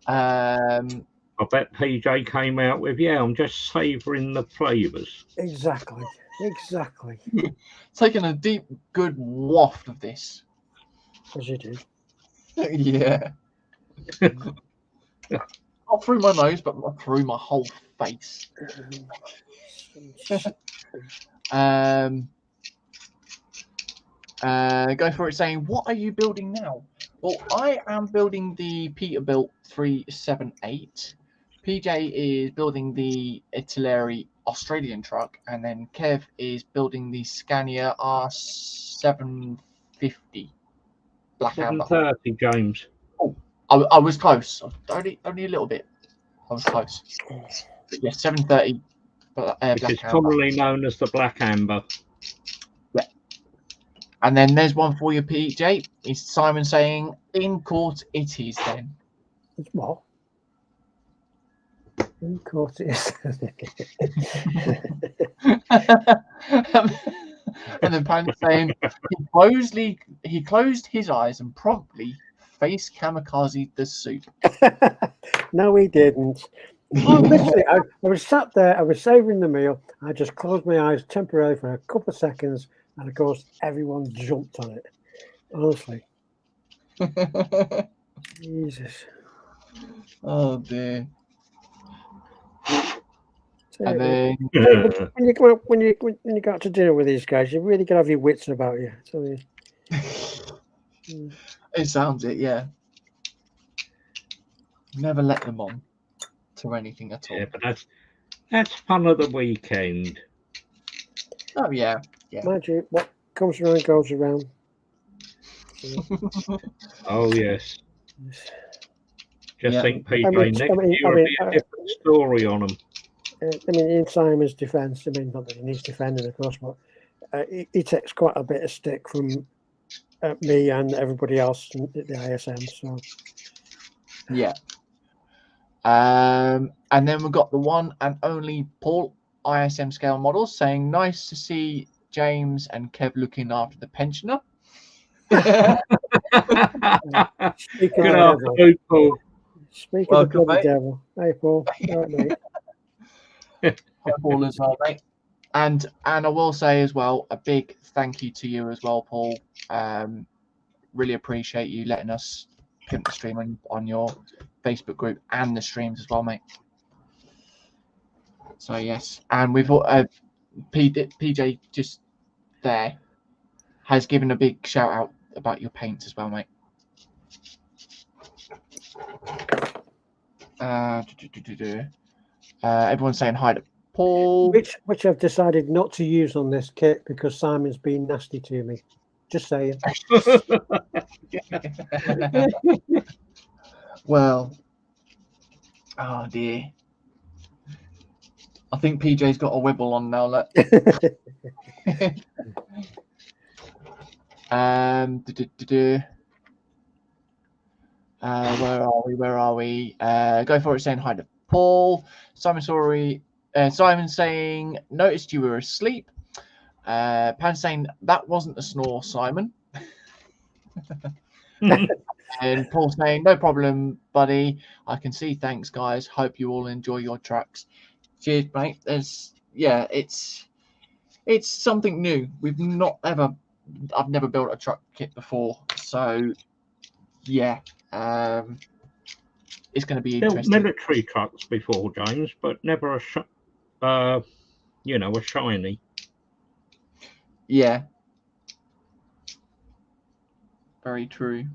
[SPEAKER 3] I bet PJ came out with, I'm just savouring the flavours.
[SPEAKER 2] Exactly.
[SPEAKER 1] Taking a deep, good waft of this.
[SPEAKER 2] As you do.
[SPEAKER 1] Yeah. Not through my nose, but through my whole face. Go for it saying, what are you building now? Well, I am building the Peterbilt 378. PJ is building the Italeri Australian truck, and then Kev is building the Scania R750 Black Amber.
[SPEAKER 3] 730, James.
[SPEAKER 1] Oh, I was close. Only a little bit. I was close. But yeah, 730
[SPEAKER 3] which
[SPEAKER 1] Black
[SPEAKER 3] is
[SPEAKER 1] Amber.
[SPEAKER 3] commonly known as the Black Amber.
[SPEAKER 1] And then there's one for you, PJ. It's Simon saying, "In court it is then."
[SPEAKER 2] What? In court it is.
[SPEAKER 1] And then Pan saying, he closed his eyes and promptly face kamikaze the soup.
[SPEAKER 2] No, he didn't. Oh, literally, I was sat there, I was savouring the meal. I just closed my eyes temporarily for a couple of seconds, and of course, everyone jumped on it. Honestly. Jesus.
[SPEAKER 1] Oh dear.
[SPEAKER 2] So,
[SPEAKER 1] And then
[SPEAKER 2] when you go when you go out to dinner with these guys, you really got to have your wits about you. So,
[SPEAKER 1] it sounds it, yeah. Never let them on to anything at all.
[SPEAKER 3] Yeah, but that's fun of the weekend.
[SPEAKER 1] Oh yeah.
[SPEAKER 2] mind you, what comes around goes around.
[SPEAKER 3] Oh yes. Just
[SPEAKER 1] Yeah.
[SPEAKER 3] think, PJ,
[SPEAKER 2] I mean,
[SPEAKER 3] next
[SPEAKER 2] I mean,
[SPEAKER 3] year
[SPEAKER 2] I
[SPEAKER 3] will
[SPEAKER 2] mean,
[SPEAKER 3] be a different story on them.
[SPEAKER 2] I mean, in Simon's defence, I mean, not that he needs defending, of course, but he takes quite a bit of stick from me and everybody else at the ISM. So
[SPEAKER 1] Yeah. And then we've got the one and only Paul ISM scale models saying, "Nice to see James and Kev looking after the pensioner."
[SPEAKER 2] speaking
[SPEAKER 3] Good
[SPEAKER 2] of the devil,
[SPEAKER 3] afternoon, Paul.
[SPEAKER 2] speaking of the
[SPEAKER 1] Welcome,
[SPEAKER 2] bloody
[SPEAKER 1] mate.
[SPEAKER 2] devil, hey Paul, all right, mate.
[SPEAKER 1] Hi, Paul, as well, mate. And I will say as well, a big thank you to you as well, Paul. Really appreciate you letting us pimp the stream on your Facebook group and the streams as well, mate. So yes, and we've PJ just there has given a big shout out about your paints as well, mate. Everyone's saying hi to Paul.
[SPEAKER 2] Which I've decided not to use on this kit because Simon's been nasty to me. Just saying.
[SPEAKER 1] Well, oh dear. I think PJ's got a wibble on now. Look. Where are we? Go for it. Saying hi to Paul. Simon saying, "Noticed you were asleep." Pan saying, "That wasn't a snore, Simon." And Paul saying, "No problem, buddy. I can see. Thanks, guys. Hope you all enjoy your trucks." Cheers, mate. It's something new. I've never built a truck kit before, so yeah, it's going to be
[SPEAKER 3] Built
[SPEAKER 1] interesting.
[SPEAKER 3] military trucks before, James, but never a shiny.
[SPEAKER 1] Yeah, very true.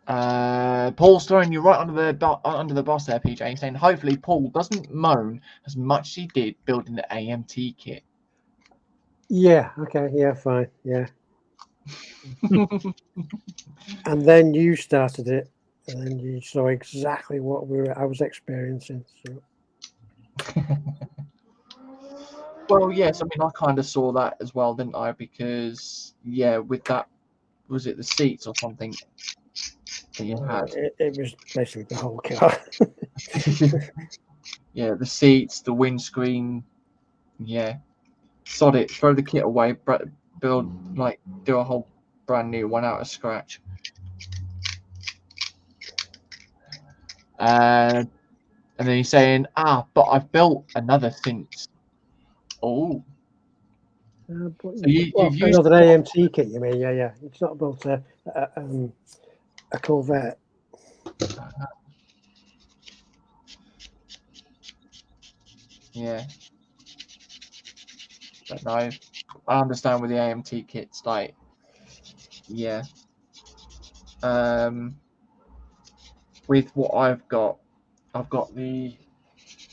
[SPEAKER 1] Paul's throwing you right under the bus there, PJ, saying hopefully Paul doesn't moan as much as he did building the AMT kit.
[SPEAKER 2] Yeah. Okay. Yeah. Fine. Yeah. And then you started it, and then you saw exactly what I was experiencing. So.
[SPEAKER 1] Well, yes. I mean, I kind of saw that as well, didn't I? Because yeah, with that, was it the seats or something that you had?
[SPEAKER 2] It was basically the whole car.
[SPEAKER 1] Yeah, the seats, the windscreen. Yeah, sod it. Throw the kit away. Do a whole brand new one out of scratch. And then he's saying, but I've built another since. Oh. So you've used
[SPEAKER 2] another AMT kit, you mean? Yeah. It's not about a Corvette.
[SPEAKER 1] Yeah. But no, I understand with the AMT kits, like, yeah. With what I've got the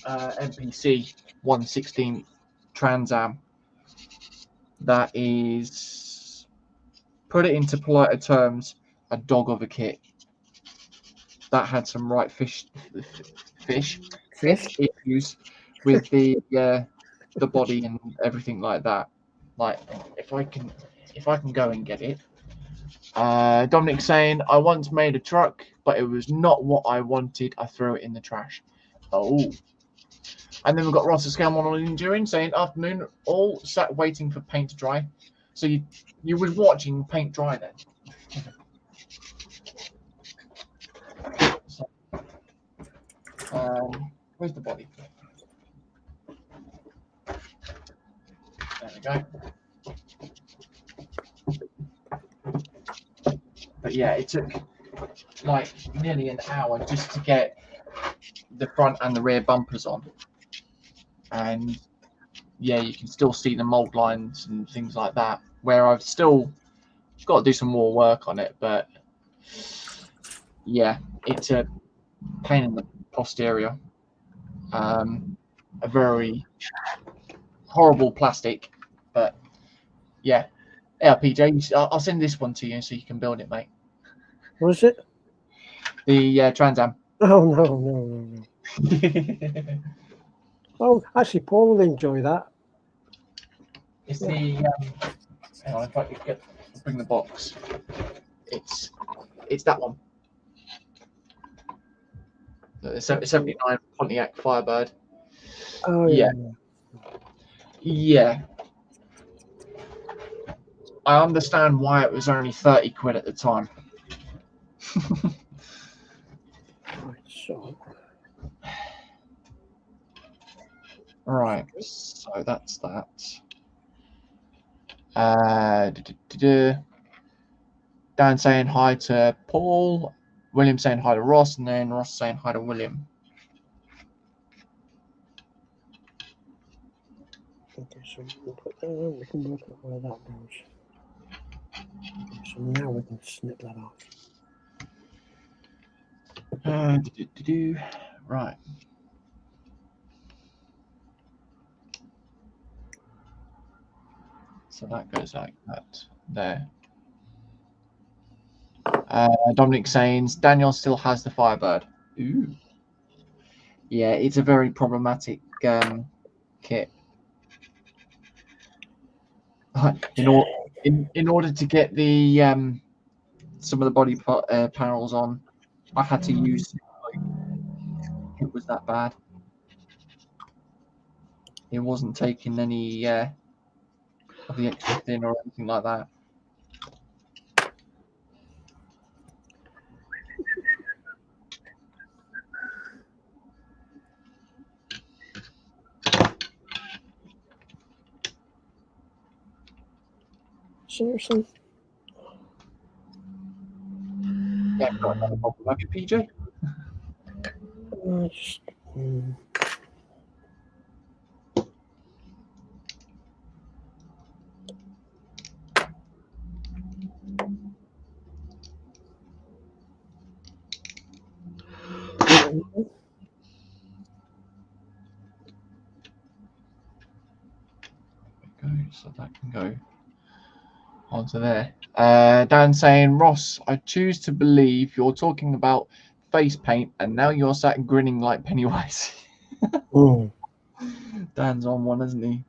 [SPEAKER 1] MPC 116 Trans Am. That is, put it into politer terms, a dog of a kit. That had some right fish
[SPEAKER 2] Fish.
[SPEAKER 1] issues with the body and everything like that. Like if I can go and get it. Dominic saying, I once made a truck, but it was not what I wanted. I threw it in the trash. Oh. And then we've got Ross Scalmon on Enduring saying, afternoon, all sat waiting for paint to dry. So you was watching paint dry then? So, where's the body? There we go. But yeah, it took like nearly an hour just to get the front and the rear bumpers on. And yeah, you can still see the mold lines and things like that, where I've still got to do some more work on it. But yeah, it's a pain in the posterior. A very horrible plastic, but yeah. PJ, I'll send this one to you so you can build it, mate.
[SPEAKER 2] What is it?
[SPEAKER 1] The Trans Am.
[SPEAKER 2] Oh, no. Oh, actually, Paul will enjoy that.
[SPEAKER 1] It's the hang on, if I could bring the box. It's that one. The 79 Pontiac Firebird.
[SPEAKER 2] Oh
[SPEAKER 1] yeah. I understand why it was only 30 quid at the time.
[SPEAKER 2] Right, so
[SPEAKER 1] Right, so that's that. Dan saying hi to Paul, William saying hi to Ross, and then Ross saying hi to William.
[SPEAKER 2] okay, so we can work out where that goes. So now we can snip that off.
[SPEAKER 1] Right. So that goes like that there. Dominic saying Daniel still has the Firebird. Ooh. Yeah, it's a very problematic kit. In order to get the some of the body panels on, I had to use it was that bad. It wasn't taking any of the extra thin or anything like that.
[SPEAKER 2] Seriously?
[SPEAKER 1] Yeah, I've got another problem. Have you, PJ?
[SPEAKER 2] Just,
[SPEAKER 1] So that can go onto there. Dan saying, Ross, I choose to believe you're talking about face paint, and now you're sat grinning like Pennywise. Dan's on one, isn't he?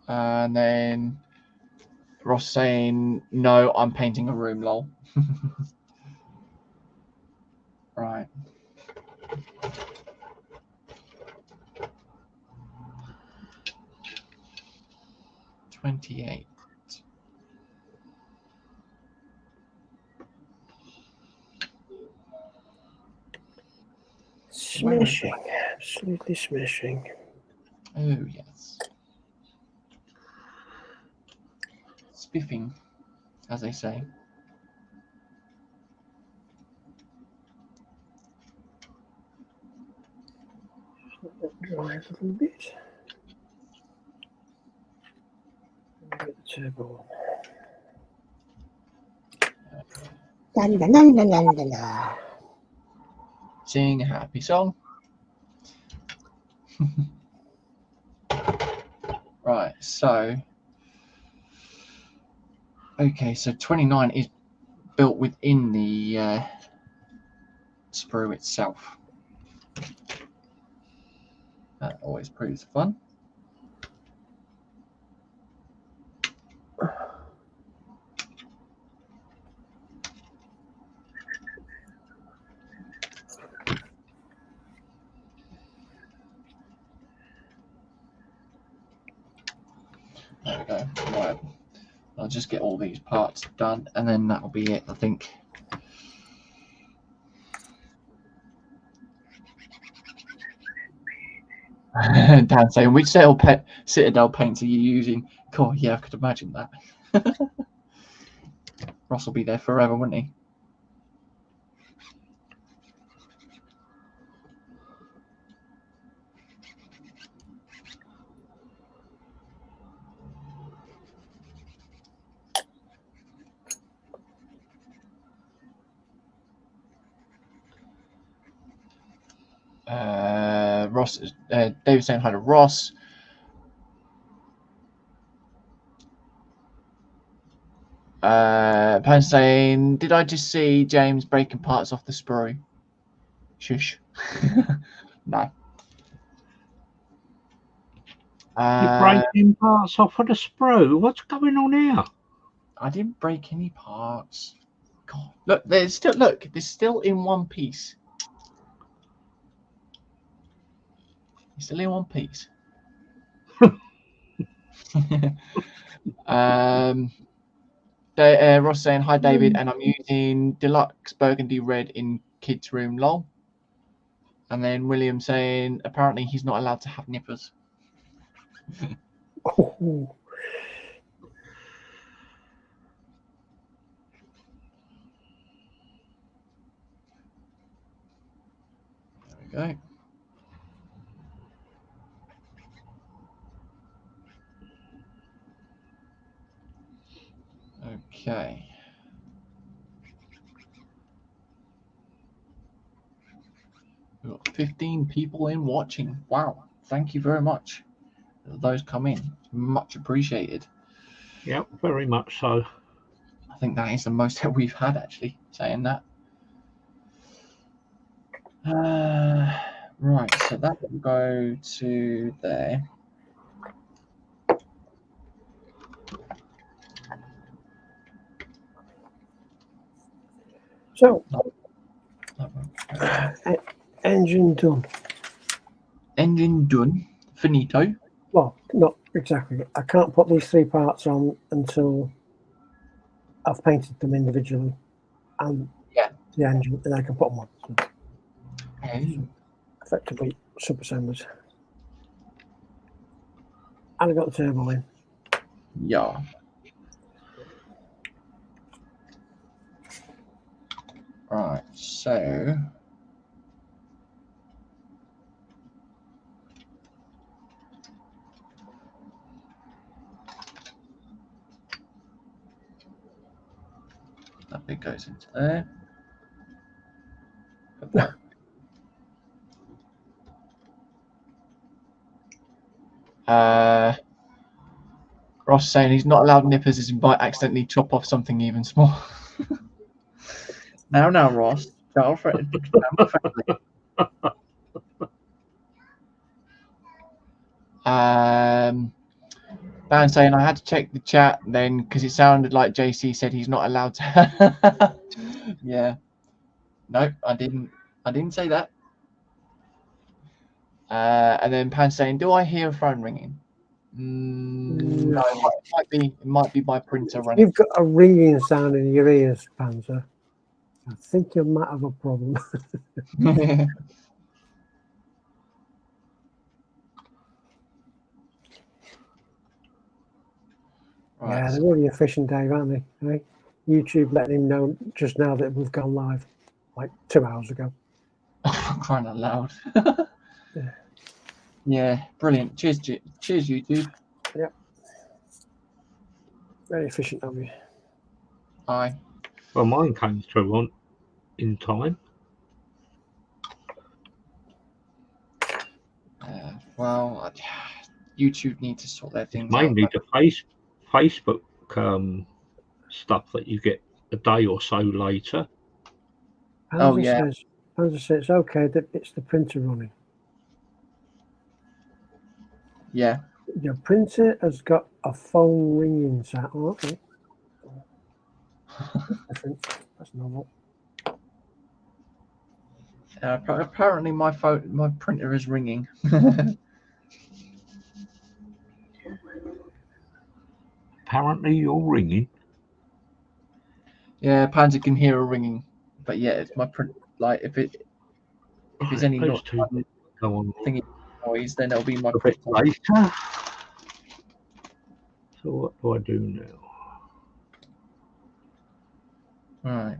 [SPEAKER 1] And then Ross saying, no, I'm painting a room, lol. Right. $28.
[SPEAKER 2] smashing, absolutely smashing.
[SPEAKER 1] Oh, yes. Spiffing, as they say.
[SPEAKER 2] Dry a little bit. Get the turbo. La la la la la la la.
[SPEAKER 1] Sing a happy song. So, okay, so 29 is built within the sprue itself. That always proves fun. There we go. Right. I'll just get all these parts done, and then that'll be it, I think. Dan saying, which Citadel paints are you using? God, yeah, I could imagine that. Ross will be there forever, wouldn't he? Ross, David saying hi to Ross. Pan saying, did I just see James breaking parts off the sprue? Shush. No.
[SPEAKER 3] You're breaking parts off of the sprue. What's going on here?
[SPEAKER 1] I didn't break any parts. God, look, there's still in one piece. It's still in one piece. Ross saying hi, David, and I'm using deluxe burgundy red in kids' room. Lol. And then William saying apparently he's not allowed to have nippers.
[SPEAKER 2] Oh.
[SPEAKER 1] There we go. Okay. We've got 15 people in watching. Wow. Thank you very much. Those come in. Much appreciated.
[SPEAKER 3] Yep, very much so.
[SPEAKER 1] I think that is the most that we've had, actually, saying that. Right, so that will go to there.
[SPEAKER 2] So, engine done.
[SPEAKER 1] Engine done. Finito.
[SPEAKER 2] Well, not exactly. I can't put these 3 parts on until I've painted them individually and the engine, and I can put them on. So, effectively, sub-assemblies. And I got the turbo in.
[SPEAKER 1] Yeah. Right, so that bit goes into there. Ross saying he's not allowed nippers as he might accidentally chop off something even small. Now, Ross. Child friendly. Ban saying I had to check the chat then because it sounded like JC said he's not allowed to. Yeah. No, I didn't say that. And then Pan saying, do I hear a phone ringing? No, it might be my printer running.
[SPEAKER 2] You've got a ringing sound in your ears, Panzer. I think you might have a problem. Right, yeah, they're really efficient, Dave, aren't they? Right? YouTube letting him know just now that we've gone live, like 2 hours ago.
[SPEAKER 1] Crying out loud. Yeah, brilliant. Cheers, YouTube.
[SPEAKER 2] Yep. Very efficient of you.
[SPEAKER 1] Aye.
[SPEAKER 3] Well, mine came through in time.
[SPEAKER 1] Well, YouTube need to sort their things
[SPEAKER 3] Mainly
[SPEAKER 1] out.
[SPEAKER 3] the Facebook stuff that you get a day or so later.
[SPEAKER 1] Oh, yeah.
[SPEAKER 2] As I say, it's okay that it's the printer running.
[SPEAKER 1] Yeah.
[SPEAKER 2] Your printer has got a phone ringing sound. Oh, okay. Different. That's normal.
[SPEAKER 1] Apparently, my printer is ringing.
[SPEAKER 3] Apparently, you're ringing.
[SPEAKER 1] Yeah, Panzer can hear a ringing, but yeah, it's my print. Like if it's any
[SPEAKER 3] Those two go on
[SPEAKER 1] thingy noise, then it'll be my
[SPEAKER 3] a bit
[SPEAKER 1] printer.
[SPEAKER 3] later. So what do I do now?
[SPEAKER 1] All right.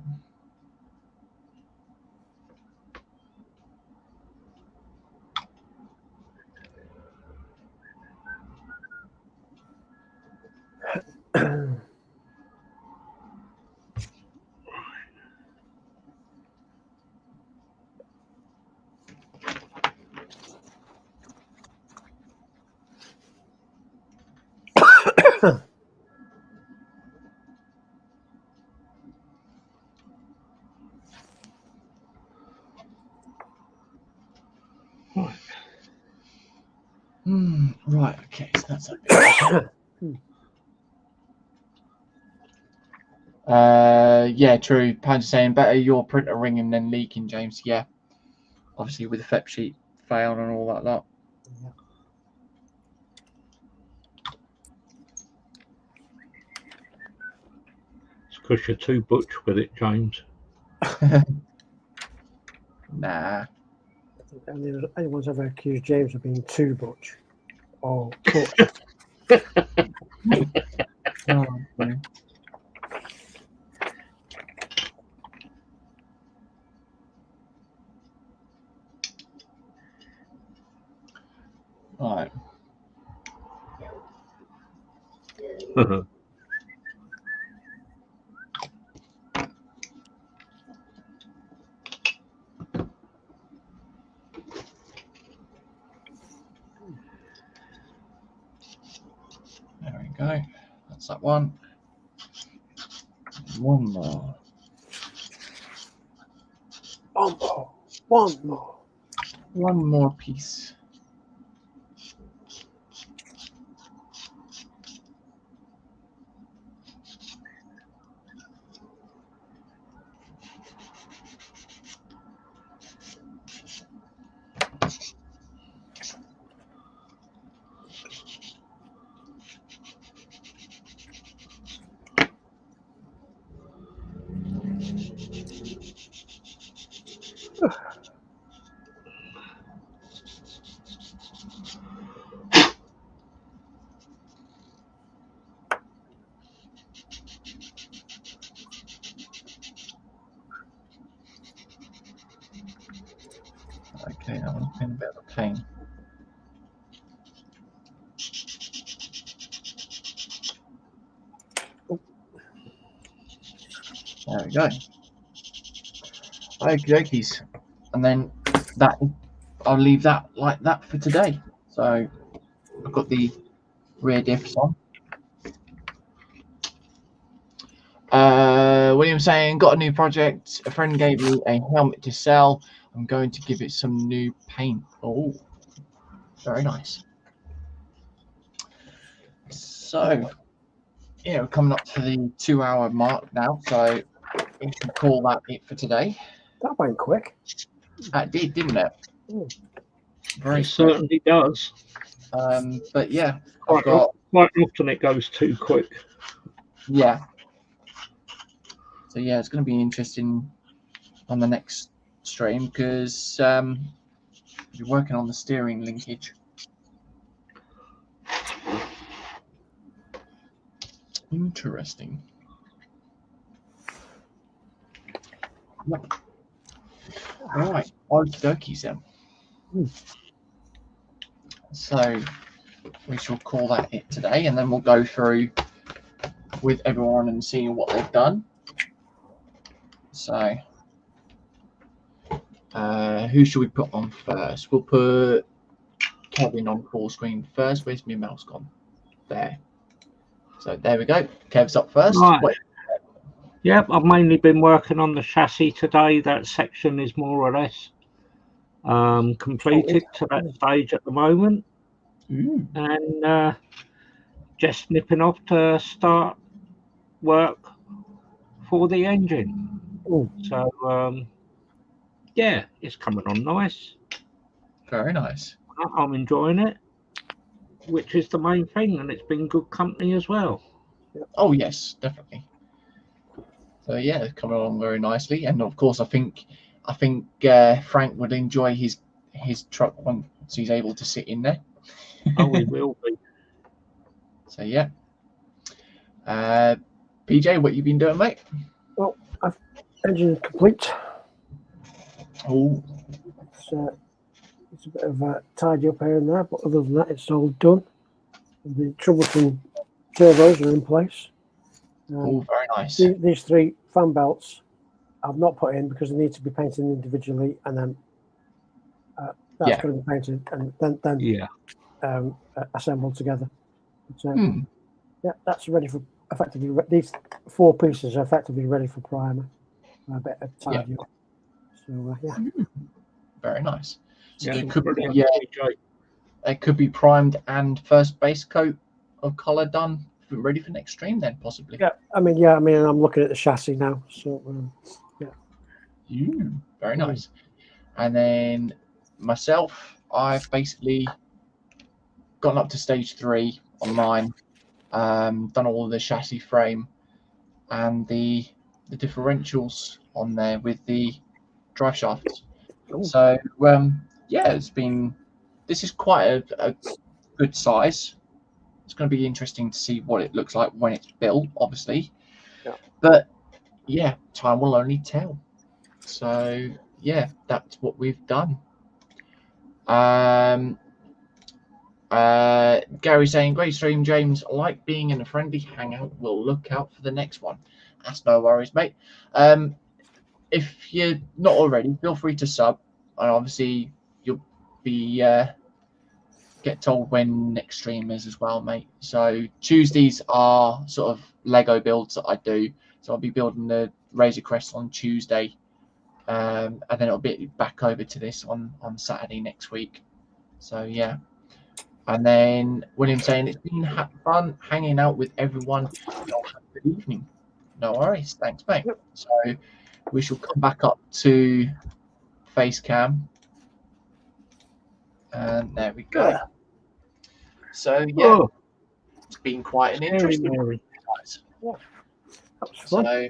[SPEAKER 1] Right. Okay. So that's okay. Yeah, true. Panzer saying better your printer ringing than leaking, James. Yeah. Obviously, with the FEP sheet failed and all that lot.
[SPEAKER 2] Yeah.
[SPEAKER 3] It's because you're too butch with it, James.
[SPEAKER 1] Nah.
[SPEAKER 2] I mean, anyone's ever accused James of being too butch or butch.
[SPEAKER 1] Oh, okay. All right. There we go. That's that one. One more.
[SPEAKER 2] One more. One more.
[SPEAKER 1] One more piece. Okay, that one's been a bit of a pain. There we go. Okie dokies. And then that I'll leave that like that for today. So I've got the rear diffs on. William saying, got a new project. A friend gave me a helmet to sell. I'm going to give it some new paint. Oh, very nice. So, yeah, we're coming up to the 2-hour mark now. So we can call that it for today.
[SPEAKER 2] That went quick.
[SPEAKER 1] That did, didn't it? Very
[SPEAKER 3] It certainly does.
[SPEAKER 1] But yeah,
[SPEAKER 3] Quite often it goes too quick.
[SPEAKER 1] Yeah. So yeah, it's going to be interesting on the next stream because you're working on the steering linkage. Interesting. Yep. All right, okie dokies then. So we shall call that it today, and then we'll go through with everyone and see what they've done. So who should we put on first? We'll put Kevin on full screen first. Where's my mouse gone? There. So there we go. Kev's up first.
[SPEAKER 3] Right.
[SPEAKER 1] Wait.
[SPEAKER 3] Yep, I've mainly been working on the chassis today. That section is more or less completed to that stage at the moment. And just nipping off to start work for the engine. So yeah, it's coming on nice.
[SPEAKER 1] Very nice.
[SPEAKER 3] I'm enjoying it, which is the main thing, and it's been good company as well.
[SPEAKER 1] Oh yes, definitely. So yeah, it's coming along very nicely, and of course, I think Frank would enjoy his truck once he's able to sit in there.
[SPEAKER 3] Oh, we will be.
[SPEAKER 1] So yeah. PJ, what you been doing, mate?
[SPEAKER 2] Well, engine complete.
[SPEAKER 1] Oh,
[SPEAKER 2] it's a bit of a tidy up here and there, but other than that, it's all done. The Troubleshooting servos are in place.
[SPEAKER 1] very nice.
[SPEAKER 2] These 3 fan belts I've not put in because they need to be painted individually, and then that's going to be painted and then assembled together. But, yeah, that's ready for effectively. These 4 pieces are effectively ready for primer. A bit of tidy up. So yeah,
[SPEAKER 1] very nice. So
[SPEAKER 3] Yeah,
[SPEAKER 1] it could be primed and first base coat of colour done, ready for next stream then possibly.
[SPEAKER 2] Yeah, I mean, I'm looking at the chassis now. So
[SPEAKER 1] very nice. And then myself, I've basically gone up to stage 3 on mine. Done all of the chassis frame and the differentials on there with the drive shafts. So yeah, this is quite a good size. It's going to be interesting to see what it looks like when it's built, obviously. But yeah, time will only tell. So yeah, that's what we've done. Gary saying, great stream, James. I like being in a friendly hangout. We'll look out for the next one. That's no worries, mate. If you're not already, feel free to sub, and obviously you'll be get told when next stream is as well, mate. So Tuesdays are sort of Lego builds that I do. So I'll be building the Razor Crest on Tuesday, and then it'll be back over to this on Saturday next week. So yeah. And then William saying, it's been fun hanging out with everyone. Good evening. No worries. Thanks, mate. So we shall come back up to face cam. And there we go. So, yeah, it's been quite an interesting So,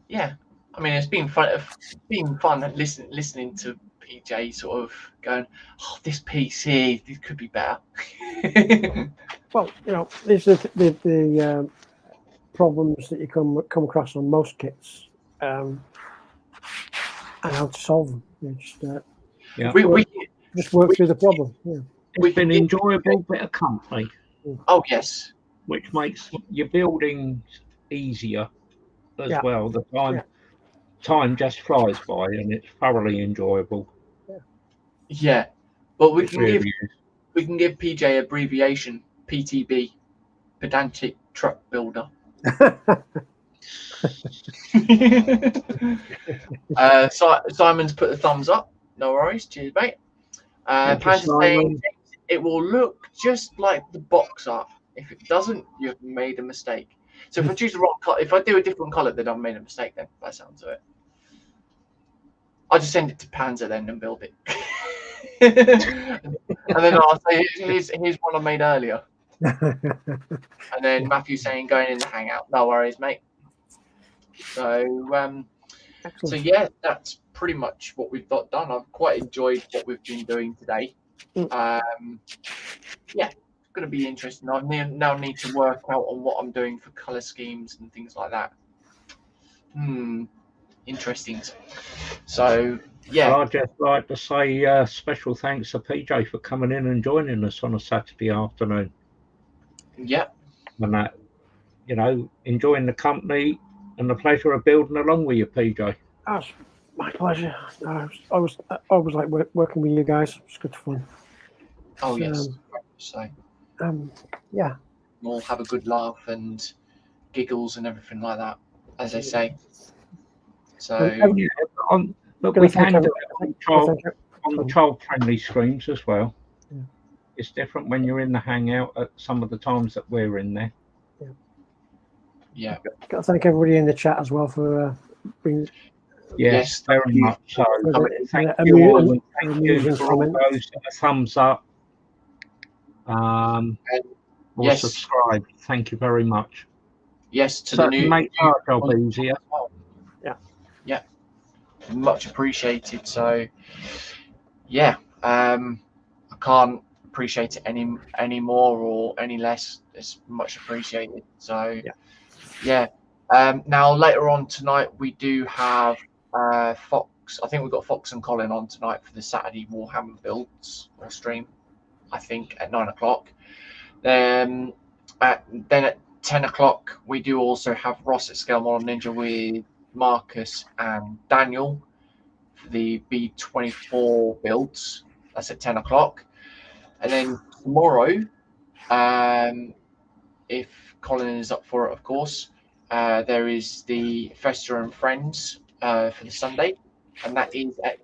[SPEAKER 1] yeah, I mean, it's been fun. Listening to PJ sort of going, oh, this PC, this could be better.
[SPEAKER 2] Well, these are the problems that you come across on most kits, and how to solve them. We just work through the problem. Yeah.
[SPEAKER 3] It's been an enjoyable bit of company.
[SPEAKER 1] Oh yes,
[SPEAKER 3] which makes your building easier as well. The time just flies by, and it's thoroughly enjoyable.
[SPEAKER 1] Yeah, but we can give PJ abbreviation PTB, pedantic truck builder. Simon's put the thumbs up. No worries. Cheers, mate. Pan's saying it will look just like the box art. If it doesn't, you've made a mistake. So if I choose the wrong color, if I do a different color, then I've made a mistake. Then by the sounds of it, I'll just send it to Panzer then and build it. And then I'll say, here's one I made earlier. And then Matthew saying, going in the hangout. No worries, mate. So, so yeah, that's pretty much what we've got done. I've quite enjoyed what we've been doing today. Yeah, it's going to be interesting. I now need to work out on what I'm doing for color schemes and things like that. Interesting. So, yeah.
[SPEAKER 3] I'd just like to say special thanks to PJ for coming in and joining us on a Saturday afternoon.
[SPEAKER 1] Yeah.
[SPEAKER 3] And that, enjoying the company and the pleasure of building along with you, PJ.
[SPEAKER 2] That's my pleasure. I was like working with you guys. It's good fun.
[SPEAKER 1] Oh yes. So
[SPEAKER 2] yeah,
[SPEAKER 1] we'll have a good laugh and giggles and everything like that, as they say. So
[SPEAKER 3] but we can do it on the child-friendly streams as well.
[SPEAKER 2] Yeah.
[SPEAKER 3] It's different when you're in the Hangout at some of the times that we're in there.
[SPEAKER 1] Yeah.
[SPEAKER 2] Got to thank everybody in the chat as well for being.
[SPEAKER 3] Yes, very much so. Thank
[SPEAKER 2] And
[SPEAKER 3] you all, and thank you
[SPEAKER 2] amusing
[SPEAKER 3] for all
[SPEAKER 2] comments.
[SPEAKER 3] those thumbs up or
[SPEAKER 1] yes.
[SPEAKER 3] subscribe. Thank you very much.
[SPEAKER 1] Yes, to
[SPEAKER 3] So
[SPEAKER 1] the new.
[SPEAKER 3] make our job easier.
[SPEAKER 2] Yeah.
[SPEAKER 1] Much appreciated. So yeah, I can't appreciate it any more or any less. It's much appreciated. So yeah. Now later on tonight we do have Fox. I think we've got Fox and Colin on tonight for the Saturday Warhammer builds or stream. I think at 9 o'clock. Then at 10 o'clock we do also have Ross at Scale Model Ninja with Marcus and Daniel for the B24 builds. That's at 10 o'clock. And then tomorrow, if Colin is up for it, of course, there is the Fester and Friends for the Sunday, and that is at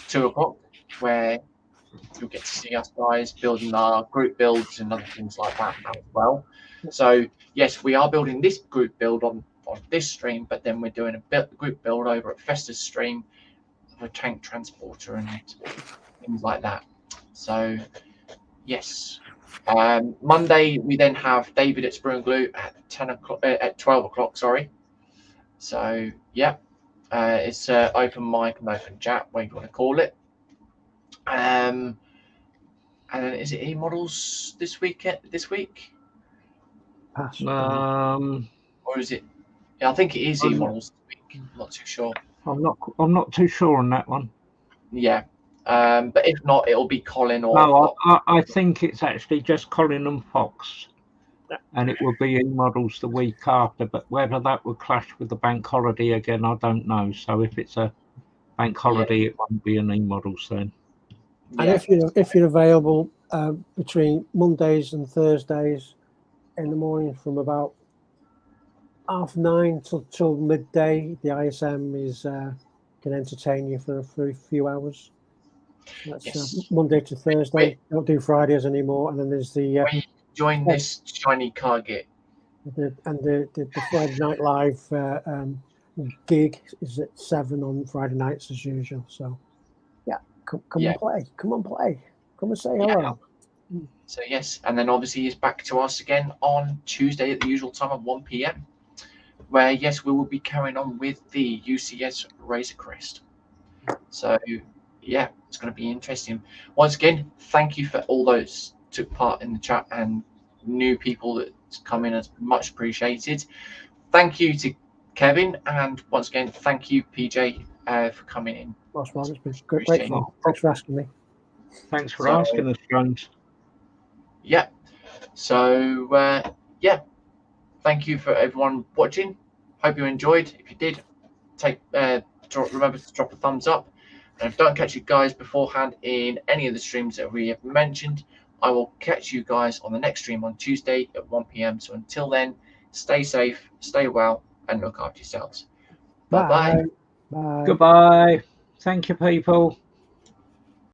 [SPEAKER 1] 2 o'clock, where you'll get to see us guys building our group builds and other things like that as well. So yes, we are building this group build on this stream, but then we're doing a group build over at Fester's stream of a tank transporter and things like that. So yes. Monday we then have David at Sprue and Glue at 10 o'clock, at 12 o'clock. Sorry. So yeah, it's open mic and open chat, whatever you want to call it. And then is it e-models this week?
[SPEAKER 2] Pass.
[SPEAKER 1] Or is it? Yeah, I think it is e-models this week. I'm not too sure.
[SPEAKER 3] I'm not too sure on that one.
[SPEAKER 1] Yeah. But if not, it'll be Colin or.
[SPEAKER 3] No, I think it's actually just Colin and Fox, and it will be e-models the week after. But whether that will clash with the bank holiday again, I don't know. So if it's a bank holiday, it won't be an e-models then.
[SPEAKER 2] And if you're available between Mondays and Thursdays in the morning from about 9:30 till midday, the ISM is can entertain you for a few hours. That's Monday to Thursday. Don't do Fridays anymore. And then there's the
[SPEAKER 1] join this shiny target.
[SPEAKER 2] The Friday Night Live gig is at 7 on Friday nights as usual. So yeah, come and play. Come and play. Come and say hello.
[SPEAKER 1] So yes, and then obviously he's back to us again on Tuesday at the usual time of 1 p.m. where yes, we will be carrying on with the UCS Razor Crest. So yeah, it's going to be interesting. Once again, thank you for all those took part in the chat and new people that come in, as much appreciated. Thank you to Kevin, and once again, thank you PJ for coming in.
[SPEAKER 2] It's been great. Thanks for asking me.
[SPEAKER 3] Thanks for asking us, Jones.
[SPEAKER 1] Yeah. So yeah, thank you for everyone watching. Hope you enjoyed. If you did, remember to drop a thumbs up. And if I don't catch you guys beforehand in any of the streams that we have mentioned, I will catch you guys on the next stream on Tuesday at 1 p.m. So until then, stay safe, stay well, and look after yourselves. Bye-bye.
[SPEAKER 2] Bye.
[SPEAKER 3] Goodbye. Thank you, people.